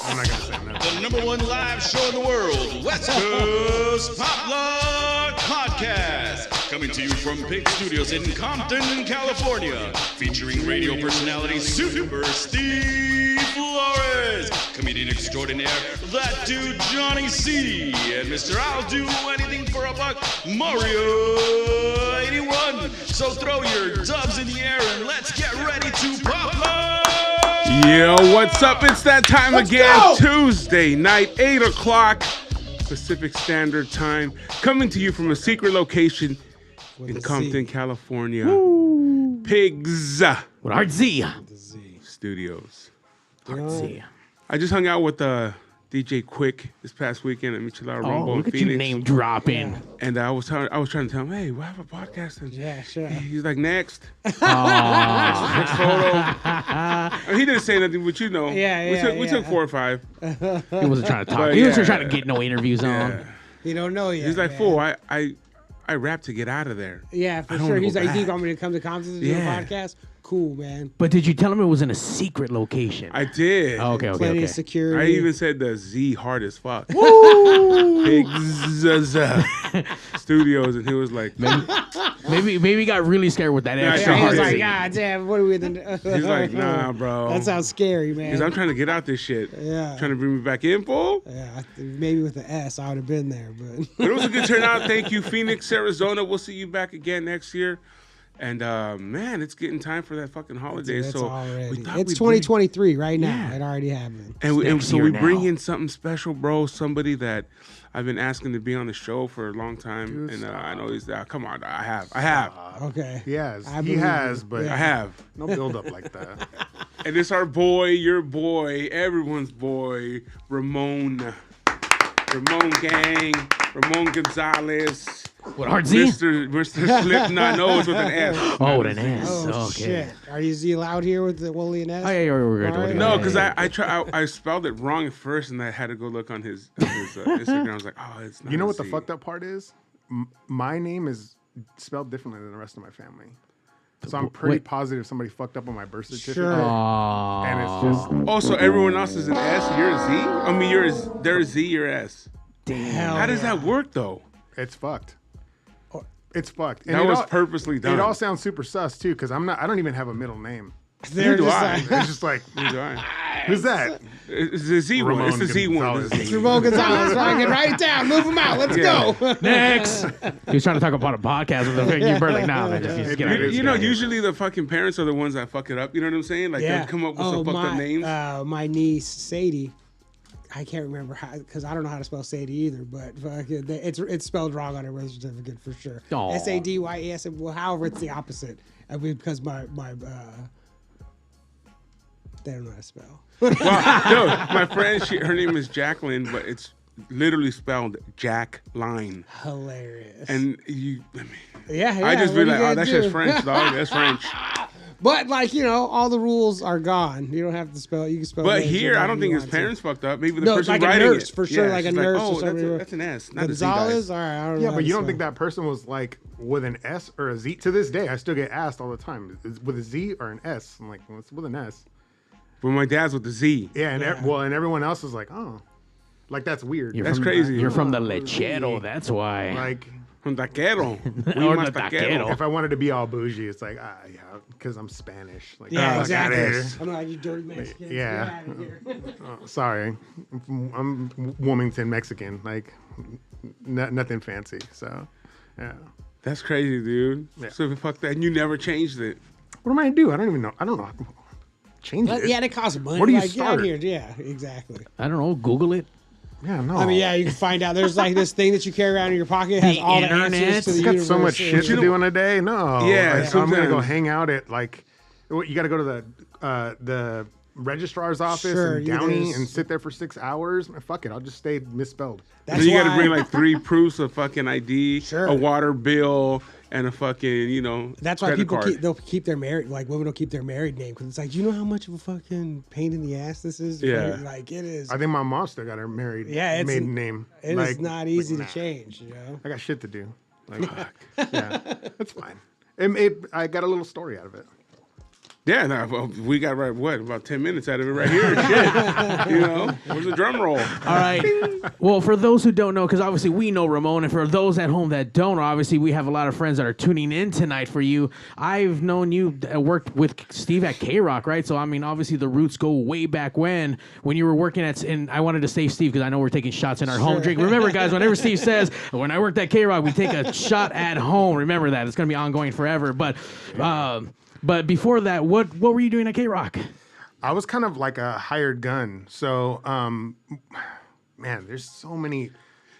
I'm not going to say nothing. The #1 live show in the world, West Coast Poplock Podcast. Coming to you from Pig Studios in Compton, California. Featuring radio personality Super Steve Flores. Comedian extraordinaire, that dude Johnny C. And Mr. I'll Do Anything for a Buck, Mario 81. So throw your dubs in the air and let's get ready to pop lock. Yo, what's up? It's that time again. Tuesday night, 8 o'clock Pacific Standard Time. Coming to you from a secret location in Compton, California. Woo. Pigs. With Art Z. Studios. Art Z. I just hung out with DJ Quick this past weekend at Michelada Rumble in look Phoenix. at you name dropping. And I was trying to tell him, hey, we'll have a podcast. And yeah, sure. He's like, next. Next photo. He didn't say nothing, but you know. We took 4 or 5. He wasn't trying to talk. He wasn't trying to get no interviews on. You don't know yet. He's like, fool, I rap to get out of there. Yeah, for sure. He's like, do you want me to come to Compton to do a podcast? Cool, man. But did you tell him it was in a secret location? I did. Oh, okay. Plenty of security. I even said the Z hard as fuck. Pigs Studios, and he was like, maybe he got really scared with that extra He hard. was like, God damn, what are we? He's like, nah, bro. That sounds scary, man. Because I'm trying to get out this shit. Yeah. Trying to bring me back in, fool. Yeah, maybe with the S, I would have been there, but it was a good turnout. Thank you, Phoenix, Arizona. We'll see you back again next year. And man, it's getting time for that fucking holiday. It's so it's 2023 right now. It already happened. And so we bring in something special, bro. Somebody that I've been asking to be on the show for a long time. Dude, and I know he's there. Come on, I have. Okay. He has, but I have. No build up like that. And it's our boy, your boy, everyone's boy, Ramon Gang, Ramon Gonzales. What, Art Z? Mr. Slipknot knows with an S. Oh, with an S. Oh, okay. Shit. Are you allowed here with the Wooly and S? Oh, yeah, we're good. No, because I spelled it wrong at first, and I had to go look on his Instagram. I was like, oh, it's not. You know what the fucked up part is? My name is spelled differently than the rest of my family. So I'm pretty positive somebody fucked up on my birth certificate. Sure. And it's just... Oh, so everyone else is an S, you're a Z? I mean, they're a Z, you're S. Damn. How does that work, though? It's fucked. It's fucked. And that was purposely done. It all sounds super sus, too, because I don't even have a middle name. Neither do I. It's just like, who's that? It's the Z one. It's the Z one. It's Ramon Gonzales. Write it down. Move him out. Let's go. Next. He was trying to talk about a podcast with the you were like, nah, man, just get out. You know, usually the fucking parents are the ones that fuck it up. You know what I'm saying? Like, they'll come up with some fucked up names. My niece, Sadie, I can't remember how, because I don't know how to spell Sadie either, but it's spelled wrong on her birth certificate for sure. Sadye. Well, however, it's the opposite. Because my they don't know how to spell. Well, no, my friend, her name is Jacqueline, but it's literally spelled Jack Line. Hilarious. And I just be like, oh, that's just French, dog. That's French. But all the rules are gone. You don't have to spell. You can spell. But here, I don't think his parents fucked up. Maybe the person like writing a nurse, it. for sure, like a nurse. Like, or something. that's an S, not Gonzales? a Z. All right, I don't know. Yeah, but you don't think that person was like with an S or a Z? To this day, I still get asked all the time, is with a Z or an S? I'm like, well, it's with an S. But my dad's with the Z. Yeah, and and everyone else is like, oh, like that's weird. That's crazy. You're from the lechero, that's why. Like from taquero. Or the taquero. If I wanted to be all bougie, it's like, yeah, because I'm Spanish. Like, exactly. I'm like, you dirty Mexican. Yeah. Sorry, I'm Wilmington Mexican. Like, nothing fancy. So, yeah. That's crazy, dude. Yeah. So fuck that. And you never changed it. What am I gonna do? I don't even know. I don't know. Change it. Yeah, it costs money. Where do you start? Get out here. Yeah, exactly. I don't know. Google it. Yeah, no. I mean, you can find out. There's like this thing that you carry around in your pocket. It has all the answers to the universe. Got so much shit to do in a day. No. Yeah, like, I'm gonna go hang out at like. You got to go to the registrar's office in Downey and sit there for 6 hours. Fuck it, I'll just stay misspelled. That's you got to bring like 3 proofs of fucking ID, Sure. a water bill, and a fucking, That's why people keep their married, like women will keep their married name, because it's like, you know how much of a fucking pain in the ass this is? Yeah. Like, it is. I think my mom still got her maiden name. It is not easy to change, I got shit to do. Like, yeah, that's fine. I got a little story out of it. Yeah, no, well, we got about 10 minutes out of it right here. Shit, you know, where's the drum roll? All right. Well, for those who don't know, because obviously we know Ramon, and for those at home that don't, obviously we have a lot of friends that are tuning in tonight for you. I've known you worked with Steve at K-Rock, right? So I mean, obviously the roots go way back when you were working at. And I wanted to save Steve because I know we're taking shots in our home drink. Remember, guys, whenever Steve says when I worked at K-Rock, we take a shot at home. Remember that it's going to be ongoing forever. But before that, what were you doing at K-Rock? I was kind of like a hired gun. So, man, there's so many.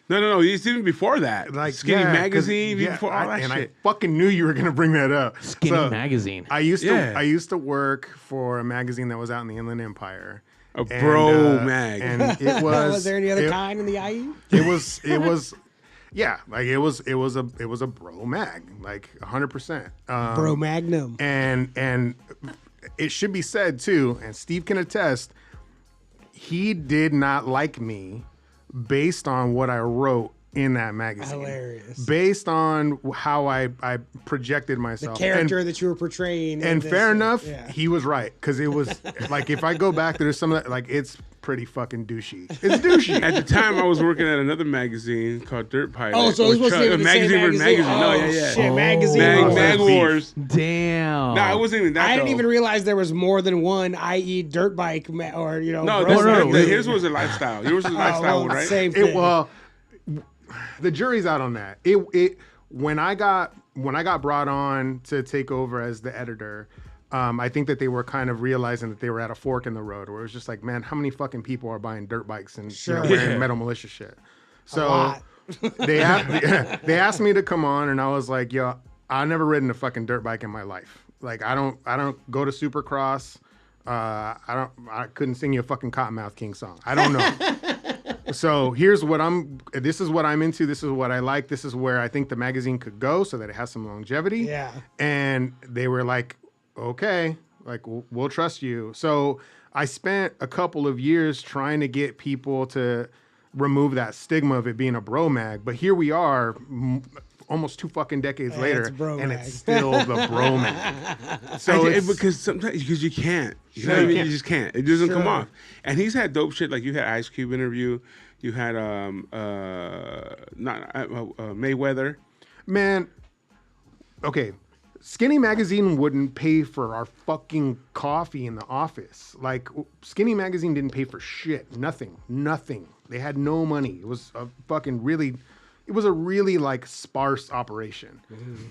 No. It's even before that. Like Skinny Magazine, before all that shit. I fucking knew you were gonna bring that up. Skinny Magazine. I used to work for a magazine that was out in the Inland Empire. A bro mag. And it was. Was there any other kind in the IE? It was. Yeah, like it was a bro mag, like 100%. Bro Magnum. And it should be said too, and Steve can attest, he did not like me based on what I wrote in that magazine. Hilarious. Based on how I projected myself. The character that you were portraying. And fair enough, he was right. Because it was, like, if I go back, there's some of that, like, it's pretty fucking douchey. It's douchey. At the time, I was working at another magazine called Dirt Pilot. Oh, so it was supposed to be the same magazine. No, Oh, yeah. shit, magazine. Mag Wars. Damn. No, it wasn't even that. I didn't even realize there was more than one, i.e., dirt bike, or, you know. No. His was a lifestyle. Yours was a lifestyle one, right? Same thing. Well, the jury's out on that. When I got brought on to take over as the editor, I think that they were kind of realizing that they were at a fork in the road, where it was just like, man, how many fucking people are buying dirt bikes and wearing Metal Militia shit? So they asked me to come on, and I was like, yo, I never ridden a fucking dirt bike in my life. Like, I don't go to Supercross. I couldn't sing you a fucking Cottonmouth King song. I don't know. So this is what I'm into. This is what I like. This is where I think the magazine could go so that it has some longevity. Yeah. And they were like, okay, like we'll trust you. So I spent a couple of years trying to get people to remove that stigma of it being a bro mag. But here we are almost 2 fucking decades later, and it's still the bro mag. So because you can't. You know what I mean? You just can't. It doesn't come off. And he's had dope shit. Like you had Ice Cube interview. You had Mayweather. Man, okay. Skinny Magazine wouldn't pay for our fucking coffee in the office. Like, Skinny Magazine didn't pay for shit. Nothing. They had no money. It was a really like sparse operation. Mm-hmm.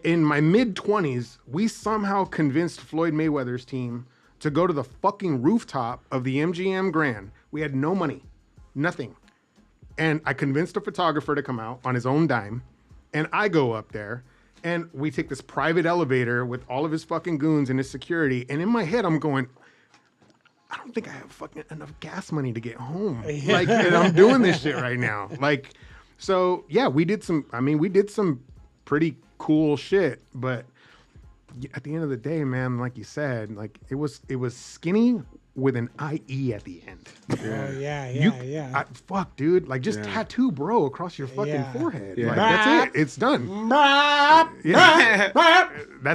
In my mid-20s, we somehow convinced Floyd Mayweather's team to go to the fucking rooftop of the MGM Grand. We had no money, nothing. And I convinced a photographer to come out on his own dime, and I go up there, and we take this private elevator with all of his fucking goons and his security, and in my head, I'm going, I don't think I have fucking enough gas money to get home. Like, and I'm doing this shit right now. Like, so yeah, we did some pretty cool shit, but at the end of the day, man, like you said, like it was skinny with an IE at the end. Yeah. Fuck, dude. Like, just tattoo bro across your fucking forehead. Yeah. Like, that's it. It's done. That's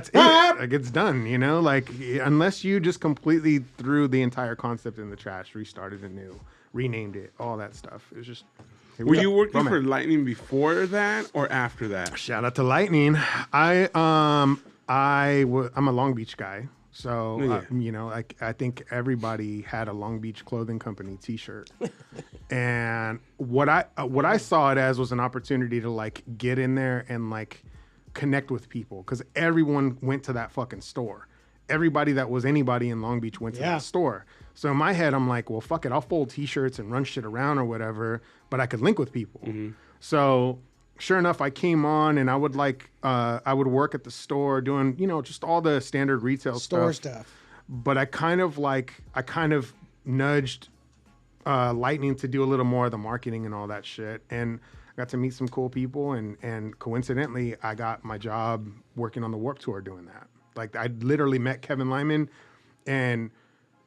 it. Like, it's done, you know? Like, unless you just completely threw the entire concept in the trash, restarted anew, renamed it, all that stuff. It was just... Were you working for Lightning before that or after that? Shout out to Lightning. I'm a Long Beach guy. So, you know, I think everybody had a Long Beach Clothing Company t-shirt. And what I saw it as was an opportunity to, like, get in there and, like, connect with people. Because everyone went to that fucking store. Everybody that was anybody in Long Beach went to that store. So in my head, I'm like, well, fuck it. I'll fold t-shirts and run shit around or whatever, but I could link with people. Mm-hmm. So sure enough, I came on and I would I would work at the store doing, you know, just all the standard retail stuff. But I kind of nudged Lightning to do a little more of the marketing and all that shit. And I got to meet some cool people. And coincidentally, I got my job working on the Warped Tour doing that. Like, I literally met Kevin Lyman, and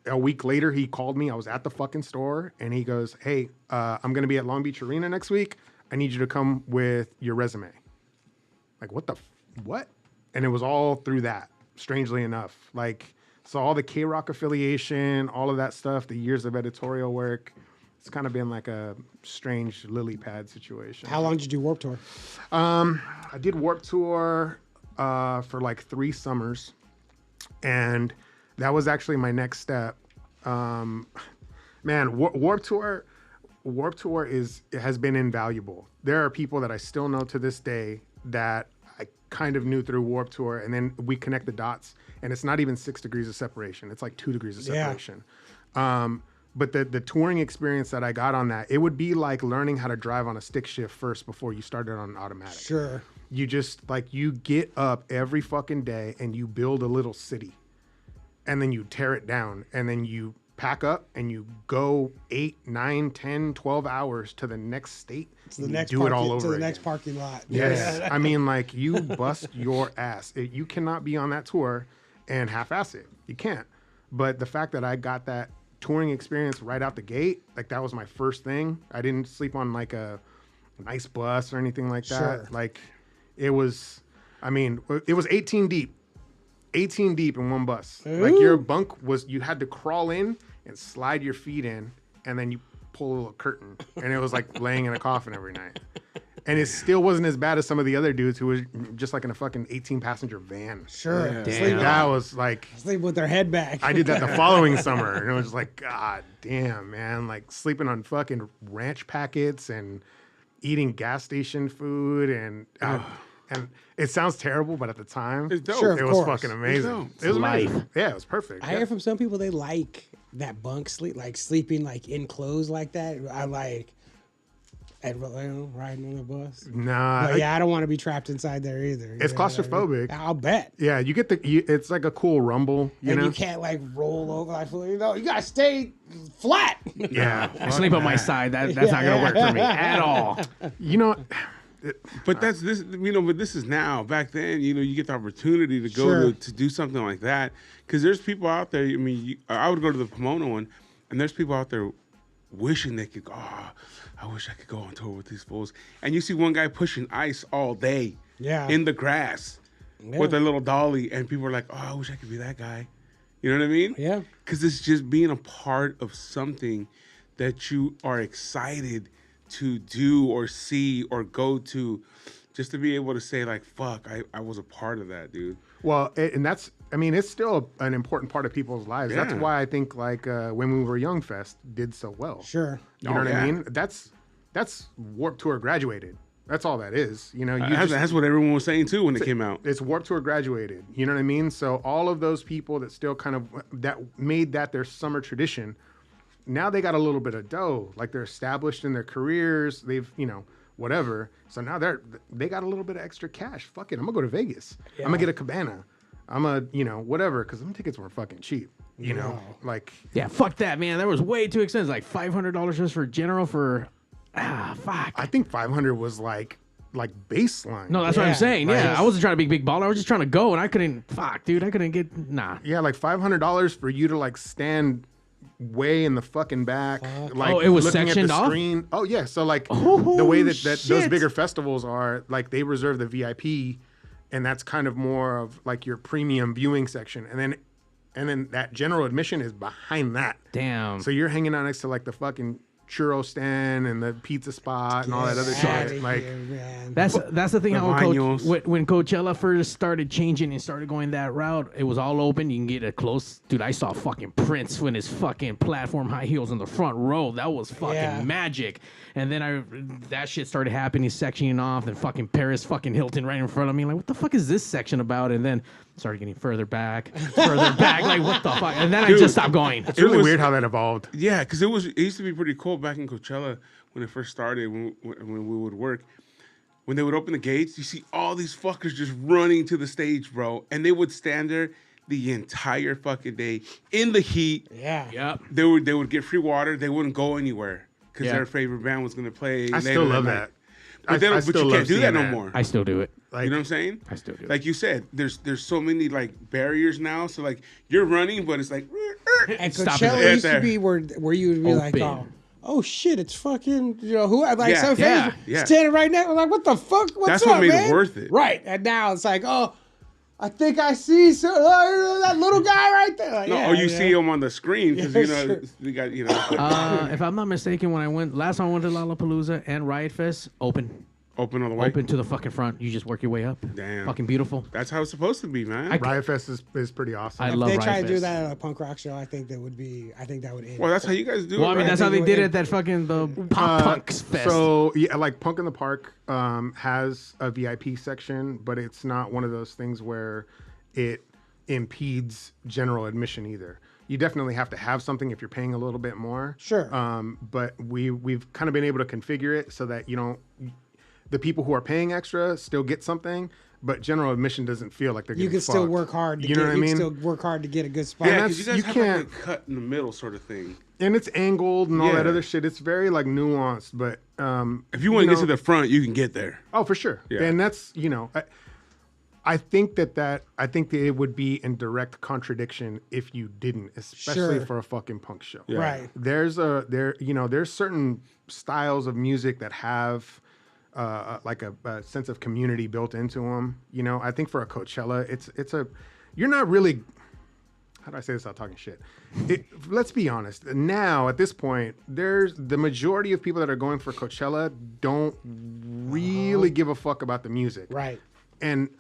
a week later he called me. I was at the fucking store, and he goes, hey, I'm going to be at Long Beach Arena next week. I need you to come with your resume. Like, what? And it was all through that. strangely enough. Like, so all the K-Rock affiliation, all of that stuff, the years of editorial work, it's kind of been like a strange lily pad situation. How long did you do Warped Tour? I did Warped Tour for like 3 summers, and that was actually my next step. Man, Warped Tour has been invaluable. There are people that I still know to this day that I kind of knew through Warped Tour, and then we connect the dots, and it's not even 6 degrees of separation. It's like 2 degrees of separation. But the touring experience that I got on that, it would be like learning how to drive on a stick shift first before you started on an automatic. Sure. You just, like, you get up every fucking day and you build a little city, and then you tear it down, and then you pack up and you go 8, 9, 10, 12 hours to the next state. To the next do it all over to the again. next parking lot. Yes. I mean, like, you bust your ass. You cannot be on that tour and half-ass it. You can't. But the fact that I got that touring experience right out the gate, like, that was my first thing. I didn't sleep on like a nice bus or anything like that. Sure. Like, it was 18 deep. 18 deep in one bus. Ooh. Like, your bunk you had to crawl in and slide your feet in, and then you pull a little curtain, and it was like laying in a coffin every night. And it still wasn't as bad as some of the other dudes who was just like in a fucking 18-passenger van. Sure. Yeah. Sleep, That was like, sleep with their head back. I did that the following summer, and it was like, God damn, man, like sleeping on fucking ranch packets and eating gas station food, and it sounds terrible, but at the time, It's dope. Sure, of it was course. fucking amazing. It's It was life. amazing. Yeah, it was perfect. I hear from some people they like that bunk sleep, like sleeping like in clothes like that. I like riding on the bus. Nah, But yeah, I don't want to be trapped inside there either. It's You know what I mean? claustrophobic. I'll bet. yeah, you get it's like a cool rumble, you And know? you can't like roll over. Like, you know, you gotta stay flat. Yeah. I sleep on my side. That's not gonna work for me at all. You know, But that's this, but this is now. Back then, you get the opportunity to go Sure. to do something like that. Because there's people out there, I mean, I would go to the Pomona one, and there's people out there wishing they could go, I wish I could go on tour with these fools. And you see one guy pushing ice all day Yeah. in the grass with a little dolly, and people are like, I wish I could be that guy. You know what I mean? Yeah. Because it's just being a part of something that you are excited to do or see or go to, just to be able to say, like, fuck, I was a part of that, dude. well, and that's, I mean, it's still an important part of people's lives. That's Yeah. why I think, like, When We Were Young Fest did so well. Sure. You know what yeah. I mean? That's Warped Tour graduated. That's all that is. You know, That's what everyone was saying, too, when it came out. it's Warped Tour graduated. You know what I mean? So all of those people that still kind of that made that their summer tradition, now they got a little bit of dough. Like, they're established in their careers. They've, whatever. So now they got a little bit of extra cash. Fuck it, I'm gonna go to Vegas. I'm gonna get a cabana. I'm whatever, because them tickets were fucking cheap. You know, like, Yeah, fuck that, man. That was way too expensive. Like $500 just for general for. Fuck. I think 500 was like baseline. No, that's what Yeah, I'm saying. like- Yeah, I wasn't trying to be big baller. I was just trying to go, and I couldn't. Fuck, dude, I couldn't get. Nah. Yeah, like $500 for you to like stand way in the fucking back. Like, Oh, it was looking sectioned at the off? screen. Oh yeah, so like Oh, the way that those shit. bigger festivals are, like, they reserve the VIP, and that's kind of more of like your premium viewing section, and then that general admission is behind that. Damn. So you're hanging out next to like the fucking churro stand and the pizza spot and all that other Outta shit. Like, here, man. That's the thing. The How vinyls. when Coachella first started changing and started going that route, it was all open. You can get a close. Dude, I saw fucking Prince when his fucking platform high heels in the front row. That was fucking Yeah. magic. And then that shit started happening, sectioning off, and fucking Paris fucking Hilton right in front of me. Like, what the fuck is this section about? And then started getting further back. Like, what the fuck? And then I just stopped going. it's really was- weird how that evolved. Yeah, because it used to be pretty cool back in Coachella when it first started, when we would work. When they would open the gates, you see all these fuckers just running to the stage, bro. And they would stand there the entire fucking day in the heat. Yeah. Yep. They would get free water. They wouldn't go anywhere because Yeah. their favorite band was going to play. I later still love night. that. But, I but still you love can't do that seeing no more. I still do it. Like, You know what I'm saying? I still do it. Like you said, there's so many like barriers now. So like you're running, but it's like And Stop Coachella it. used Right there. to be where you would be like, Open. oh shit, it's fucking, who, like, Yeah, some yeah, famous yeah. standing right now, like, what the fuck? What's That's up, what made it man? worth it. Right. And now it's like, oh, I think I see that little guy right there. Like, No, you see him on the screen because sure. we got If I'm not mistaken, when I went last time I went to Lollapalooza and Riot Fest, open open all the way. Open to the fucking front. You just work your way up. Damn. Fucking beautiful. That's how it's supposed to be, man. Riot Fest is pretty awesome. I If love they Riot try to do Fest. that at a punk rock show, I think that would end. Well, that's how you guys do Well, it. I mean, right? that's how they did it at that fucking the Pop Punks Fest. So yeah, like Punk in the Park has a VIP section, but it's not one of those things where it impedes general admission either. You definitely have to have something if you're paying a little bit more. Sure. But we've kind of been able to configure it so that the people who are paying extra still get something, but general admission doesn't feel like they're getting You can still fucked. work hard. You know what I mean? Still work hard to get a good spot. Yeah, And because you guys you have can't- like a cut in the middle sort of thing. And it's angled and all that Yeah. other shit. It's very like nuanced, but If you want to get to the front, you can get there. oh, for sure. Yeah. And that's I think that it would be in direct contradiction if you didn't, especially Sure. for a fucking punk show. Yeah. Right. There's certain styles of music that have like a sense of community built into them. I think for a Coachella, you're not really. How do I say this without talking shit? Let's be honest. Now, at this point, there's the majority of people that are going for Coachella don't really give a fuck about the music. Right. And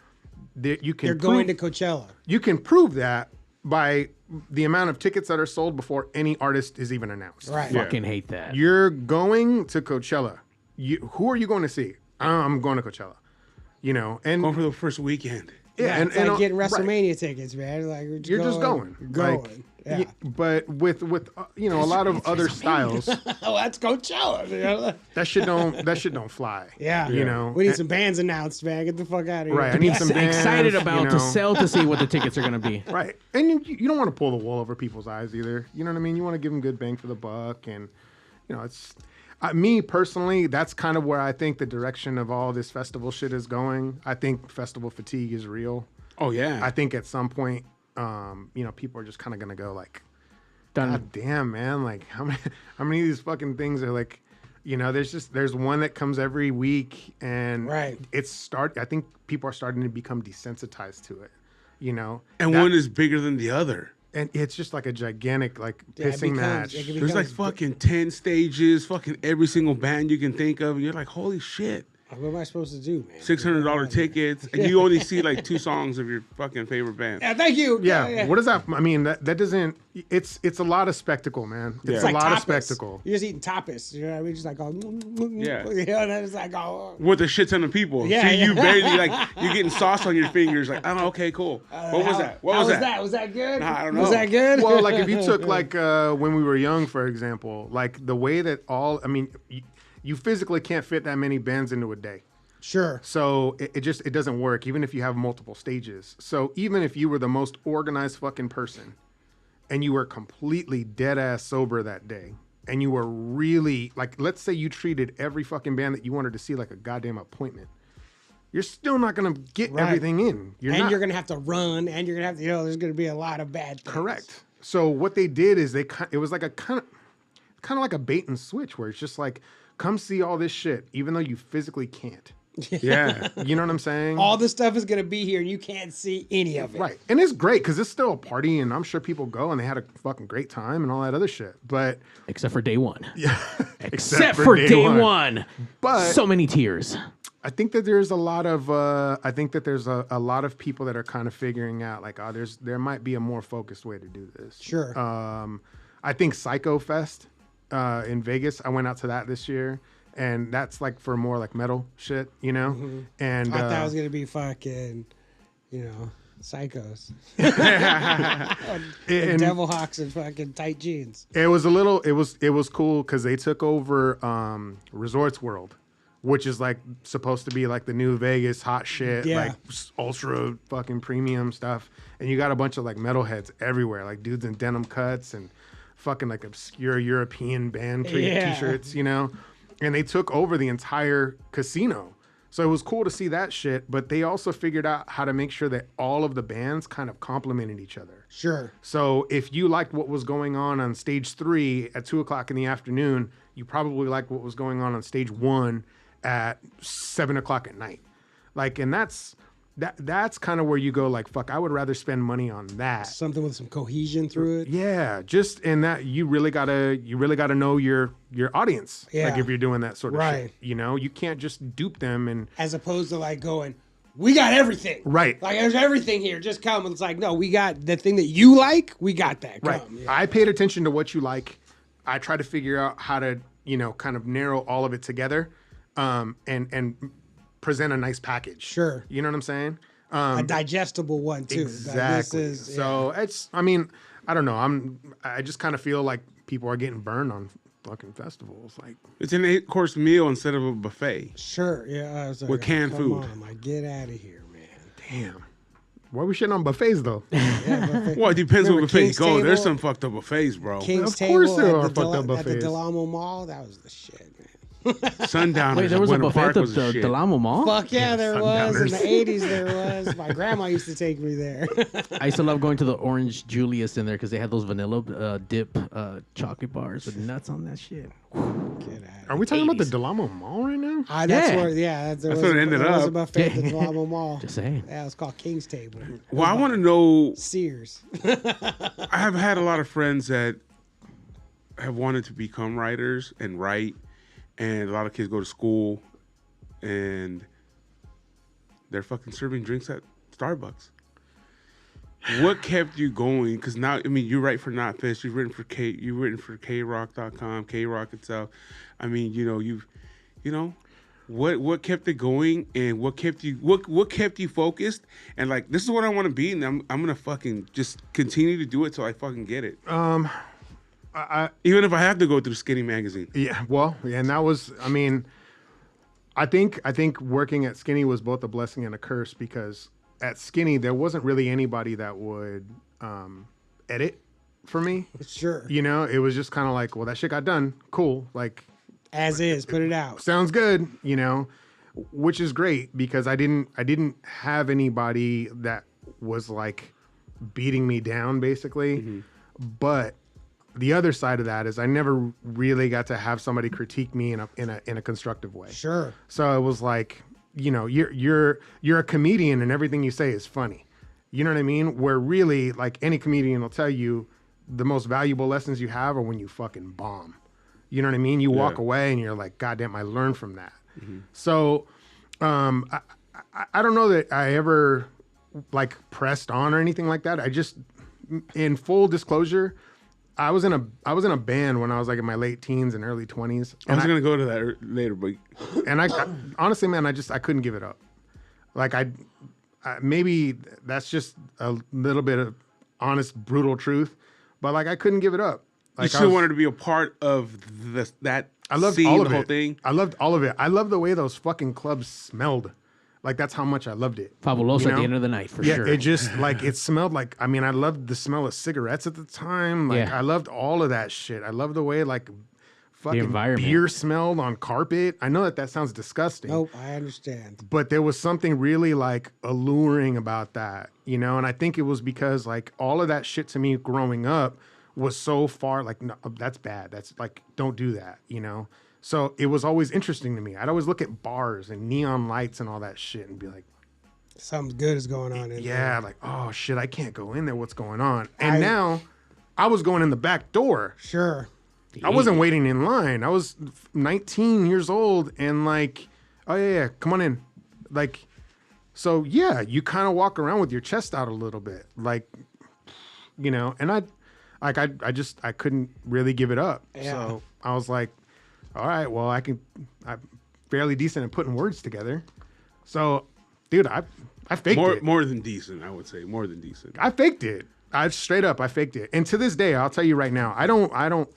you can They're going to Coachella. You can prove that by the amount of tickets that are sold before any artist is even announced. Right. Yeah. Fucking hate that. You're going to Coachella. Who are you going to see? I'm going to Coachella. And Going for the first weekend. yeah, It's like getting right. WrestleMania tickets, man. Like You're just going. You're going. Like, yeah. but with a lot of other styles, Oh, that's Coachella. that shit don't fly. Yeah. We need some bands announced, man. Get the fuck out of here. Right. I need some bands, Excited about to sell to see what the tickets are gonna be. Right. And you don't want to pull the wool over people's eyes either. You know what I mean? You want to give them good bang for the buck. And, it's... me personally, that's kind of where I think the direction of all this festival shit is going. I think festival fatigue is real. Oh, yeah. I think at some point, people are just kind of going to go like, Done. God damn, man. Like how many of these fucking things are like, there's one that comes every week and Right. I think people are starting to become desensitized to it, and one is bigger than the other. and it's just like a gigantic like Yeah, it pissing becomes- match. it can There's like becomes- fucking 10 stages, fucking every single band you can think of. And you're like, holy shit. What am I supposed to do, man? $600 tickets, and you only see like 2 songs of your fucking favorite band. Yeah, thank you. Yeah. What does that? I mean, that doesn't. It's a lot of spectacle, man. It's Yeah. a lot of tapas. spectacle. You're just eating tapas. You know what I mean? Just like, Yeah. And then it's like, oh. With a shit ton of people. Yeah, so you yeah. barely like, you're getting sauce on your fingers. Like, oh, okay, cool. What was that? What was that? Was that good? Nah, I don't know. Was that good? Well, like if you took like when we were young, for example, like the way that you physically can't fit that many bands into a day. Sure. So it doesn't work, even if you have multiple stages. So even if you were the most organized fucking person and you were completely dead ass sober that day and you were really like, let's say you treated every fucking band that you wanted to see like a goddamn appointment, you're still not going to get Right. everything in. You're You're going to have to run, and you're going to have to, there's going to be a lot of bad things. Correct. So what they did is it was like a kind of like a bait and switch where it's just like, come see all this shit, even though you physically can't. Yeah. You know what I'm saying? All this stuff is going to be here, and you can't see any of it. Right. And it's great because it's still a party, and I'm sure people go and they had a fucking great time and all that other shit. But Except for day one. yeah, Except for day one. But So many tears. I think that there's a lot of a lot of people that are kind of figuring out like, there might be a more focused way to do this. Sure. I think Psycho Fest in Vegas. I went out to that this year. And that's like for more like metal shit, Mm-hmm. And I thought it was going to be fucking, psychos. and Devil Hawks and fucking tight jeans. it was cool because they took over Resorts World, which is like supposed to be like the new Vegas hot shit, Yeah. like ultra fucking premium stuff. And you got a bunch of like metalheads everywhere, like dudes in denim cuts and fucking like obscure European band Yeah. t-shirts, And they took over the entire casino. So it was cool to see that shit, but they also figured out how to make sure that all of the bands kind of complemented each other. Sure. So if you liked what was going on stage 3 at 2:00 in the afternoon, you probably liked what was going on stage 1 at 7:00 at night. Like, and that's that's kind of where you go like, fuck, I would rather spend money on that. Something with some cohesion through it. Yeah, just in that you really gotta know your audience. Yeah. Like if you're doing that sort of shit, you can't just dupe them and as opposed to like going, we got everything. Right. Like there's everything here. Just come. It's like, no, we got the thing that you like. We got that. Come. Right. Yeah. I paid attention to what you like. I try to figure out how to, kind of narrow all of it together, and present a nice package. Sure. You know what I'm saying? A digestible one too. Exactly. This is, so it's, I don't know. I just kind of feel like people are getting burned on fucking festivals. Like it's an 8-course meal instead of a buffet. Sure. Yeah. I was like, with canned food. Come on, like, get out of here, man. Damn. Why are we shitting on buffets though? Yeah, buffet. Well, it depends what buffet you King's go. Table? There's some fucked up buffets, bro. King's Of course Table there at are the fucked up At the buffets. Delamo Mall, that was the shit, man. Sundowners. Wait, there was a Winter buffet Park at the was the shit. Delamo Mall? Fuck yeah, there was. In Sundowners. the 80s, there was. My grandma used to take me there. I used to love going to the Orange Julius in there because they had those vanilla dip chocolate bars with nuts on that shit. Get out. Are we talking about the Delamo Mall right now? That's Yeah. where, That's where it ended there was a up. buffet at the Delamo Mall. Just saying. Yeah, it was called King's Table. Well, I want to know. Sears. I have had a lot of friends that have wanted to become writers and write, and a lot of kids go to school, and they're fucking serving drinks at Starbucks. What kept you going? Because now, you write for NotFest, you've written for KRock.com, KRock itself. What kept it going, and what kept you focused? And like, this is what I want to be, and I'm gonna fucking just continue to do it till I fucking get it. Even if I have to go through Skinny Magazine. Yeah, well, yeah, and that was, I think working at Skinny was both a blessing and a curse because at Skinny there wasn't really anybody that would edit for me. Sure. It was just kind of like, well, that shit got done, cool, like As is, put it out. sounds good, which is great because I didn't have anybody that was like beating me down basically, but the other side of that is I never really got to have somebody critique me in a constructive way. Sure. So it was like, you're a comedian and everything you say is funny. You know what I mean? Where really, like any comedian will tell you, the most valuable lessons you have are when you fucking bomb. You know what I mean? You walk away and you're like, God damn, I learned from that. So I don't know that I ever like pressed on or anything like that. I just, in full disclosure, I was in a band when I was like in my late teens and early 20s. I was gonna go to that later, but I honestly, man, I couldn't give it up. Like I maybe that's just a little bit of honest, brutal truth, but like I couldn't give it up. Like you still wanted to be a part of that. I loved scene, all of the whole it. thing. I loved all of it. I loved the way those fucking clubs smelled. Like that's how much I loved it. Fabuloso at the end of the night, for sure. It just like it smelled like. I loved the smell of cigarettes at the time. Like I loved all of that shit. I loved the way like fucking environment. beer smelled on carpet. I know that sounds disgusting. Nope, I understand. But there was something really like alluring about that, and I think it was because like all of that shit to me growing up was so far like, no, that's bad. That's like, don't do that, So it was always interesting to me. I'd always look at bars and neon lights and all that shit and be like, something good is going on in there. like, oh shit, I can't go in there. What's going on? And now I was going in the back door. Sure. I wasn't waiting in line. I was 19 years old and like, oh yeah, come on in. Like, so yeah, you kind of walk around with your chest out a little bit, like, and I couldn't really give it up. Yeah. So I was like, all right, well, I'm fairly decent at putting words together. So, dude, I faked it. More than decent, I would say. More than decent. I faked it. I faked it. And to this day, I'll tell you right now, I don't.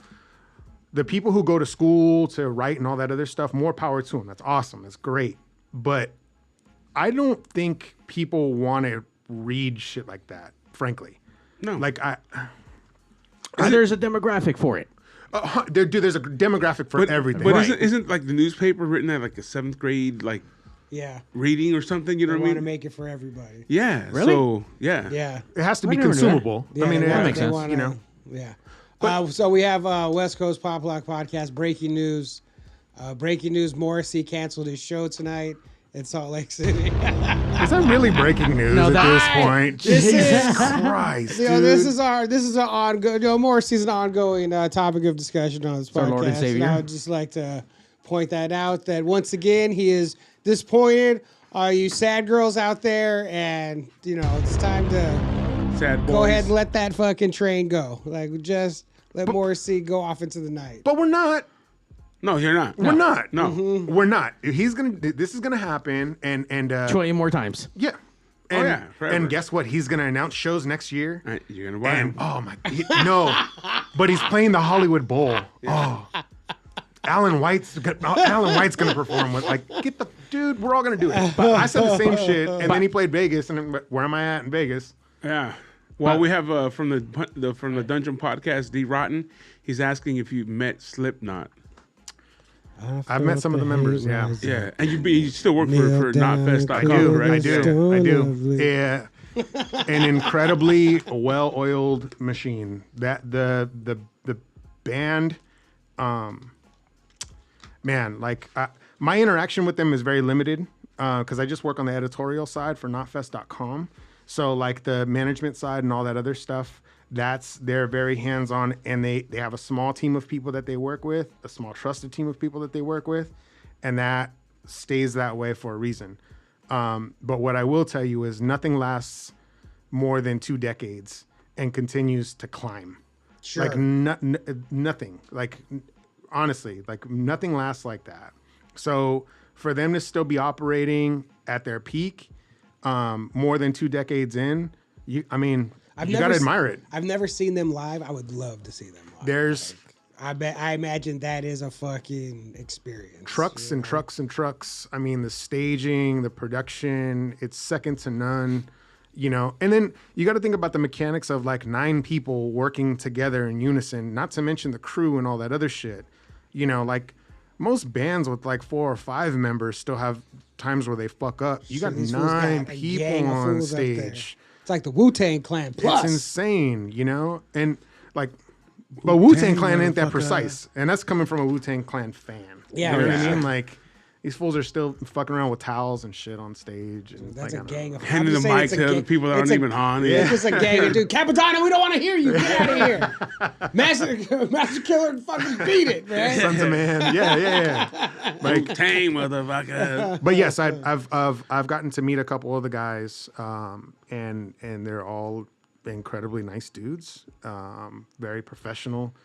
The people who go to school to write and all that other stuff, more power to them. That's awesome. That's great. But I don't think people want to read shit like that, frankly. No. Like There's a demographic for it. there's a demographic for everything. But Right. isn't like the newspaper written at like a 7th grade like Yeah. reading or something? You know They what I want to mean? make it for everybody. Yeah. Really? So yeah. Yeah. It has to I be never knew that. consumable. Yeah, I mean, they it want- makes they sense. wanna- Yeah. So we have West Coast Pop Lock Podcast breaking news. Breaking news: Morrissey canceled his show tonight in Salt Lake City. Is that really breaking news at this point? Jesus Christ, dude. This is an ongoing, Morrissey's an ongoing topic of discussion on this podcast. Our Lord and Savior. And I would just like to point that out. That once again, he is disappointed. All you sad girls out there, and it's time to Sad boys. go ahead and let that fucking train go. Like just let Morrissey go off into the night. But we're not. No, you're not. We're not. No. Mm-hmm. We're not. This is gonna happen, and 20 more times. yeah. And, yeah, forever. and guess what? He's gonna announce shows next year. You're gonna buy And him. oh my, no, but he's playing the Hollywood Bowl. Oh, Alan White's gonna perform with get the dude. We're all gonna do it. But I said the same shit, and then he played Vegas, and where am I at in Vegas? Yeah. Well, we have from the Dungeon Podcast, D Rotten. He's asking if you met Slipknot. I've met some of the members. Yeah, Yeah, and you still work for NotFest.com, I correct? do. Yeah, an incredibly well-oiled machine. That the band, man, my interaction with them is very limited because I just work on the editorial side for NotFest.com. So the management side and all that other stuff, they're very hands-on, and they have a small team of people that they work with, a small trusted team of people that they work with, and that stays that way for a reason. But what I will tell you is nothing lasts more than 2 decades and continues to climb. Sure. Nothing. Honestly, nothing lasts like that. So for them to still be operating at their peak, more than 2 decades in, you got to admire it. I've never seen them live. I would love to see them live. I imagine that is a fucking experience. Trucks and trucks and trucks. I mean, the staging, the production, it's second to none. And then you got to think about the mechanics of 9 people working together in unison, not to mention the crew and all that other shit. Most bands with 4 or 5 members still have times where they fuck up. You got 9 people on stage. It's like the Wu-Tang Clan plus. It's insane, And but Wu-Tang Clan ain't that precise. And that's coming from a Wu-Tang Clan fan. Yeah, you know what I mean? These fools are still fucking around with towels and shit on stage. And That's a gang of handing the mic to other people that aren't even on. It's just a gang of dude. Capitano, we don't want to hear you. Get out of here. Master Killer, fucking beat it, man. Sons of Man. Yeah. Tang, motherfucker. But yes, I've gotten to meet a couple of the guys, and they're all incredibly nice dudes, very professional,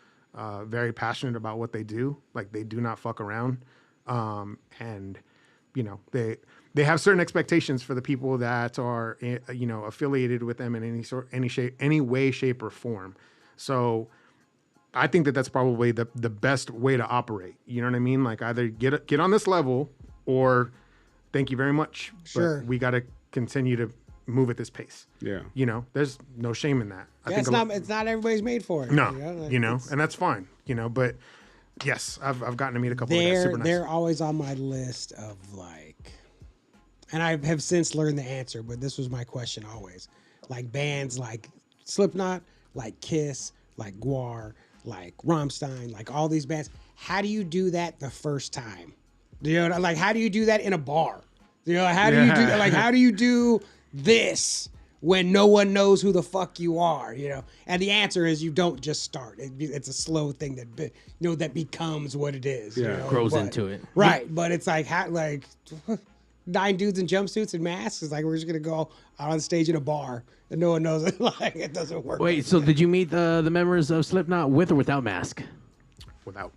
very passionate about what they do. They do not fuck around. And they have certain expectations for the people that are affiliated with them in any way, shape, or form. So I think that's probably the best way to operate. You know what I mean? Either get on this level, or thank you very much. Sure. But we got to continue to move at this pace. Yeah. There's no shame in that. It's not everybody's made for it. No, and that's fine. But yes, I've gotten to meet a couple of guys. Super nice. They're always on my list of and I have since learned the answer, but this was my question always. Bands like Slipknot, like Kiss, like Gwar, like Rammstein, all these bands. How do you do that the first time? How do you do that in a bar? How do you do how do you do this when no one knows who the fuck you are, And the answer is you don't just start. It's a slow thing that becomes what it is. Grows into it. Right, but it's 9 dudes in jumpsuits and masks. It's we're just gonna go out on stage in a bar and no one knows it. It doesn't work. Wait, so did you meet the members of Slipknot with or without mask? Without.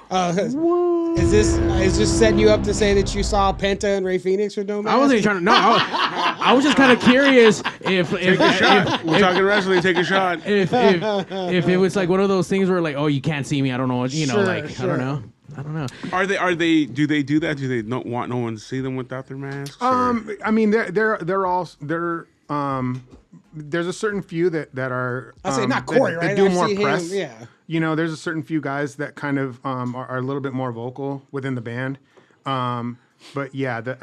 Is this setting you up to say that you saw Penta and Ray Phoenix with no mask? I wasn't even trying to. No, I was just kind of curious if Take a shot. We're talking wrestling. Take a shot. If it was one of those things where oh, you can't see me, I don't know, Sure. I don't know. Are they? Do they do that? Do they not want no one to see them without their masks? I mean, they're all there's a certain few that are I say not Corey, that right? do I more see press. him, yeah. There's a certain few guys that kind of are a little bit more vocal within the band. But yeah, the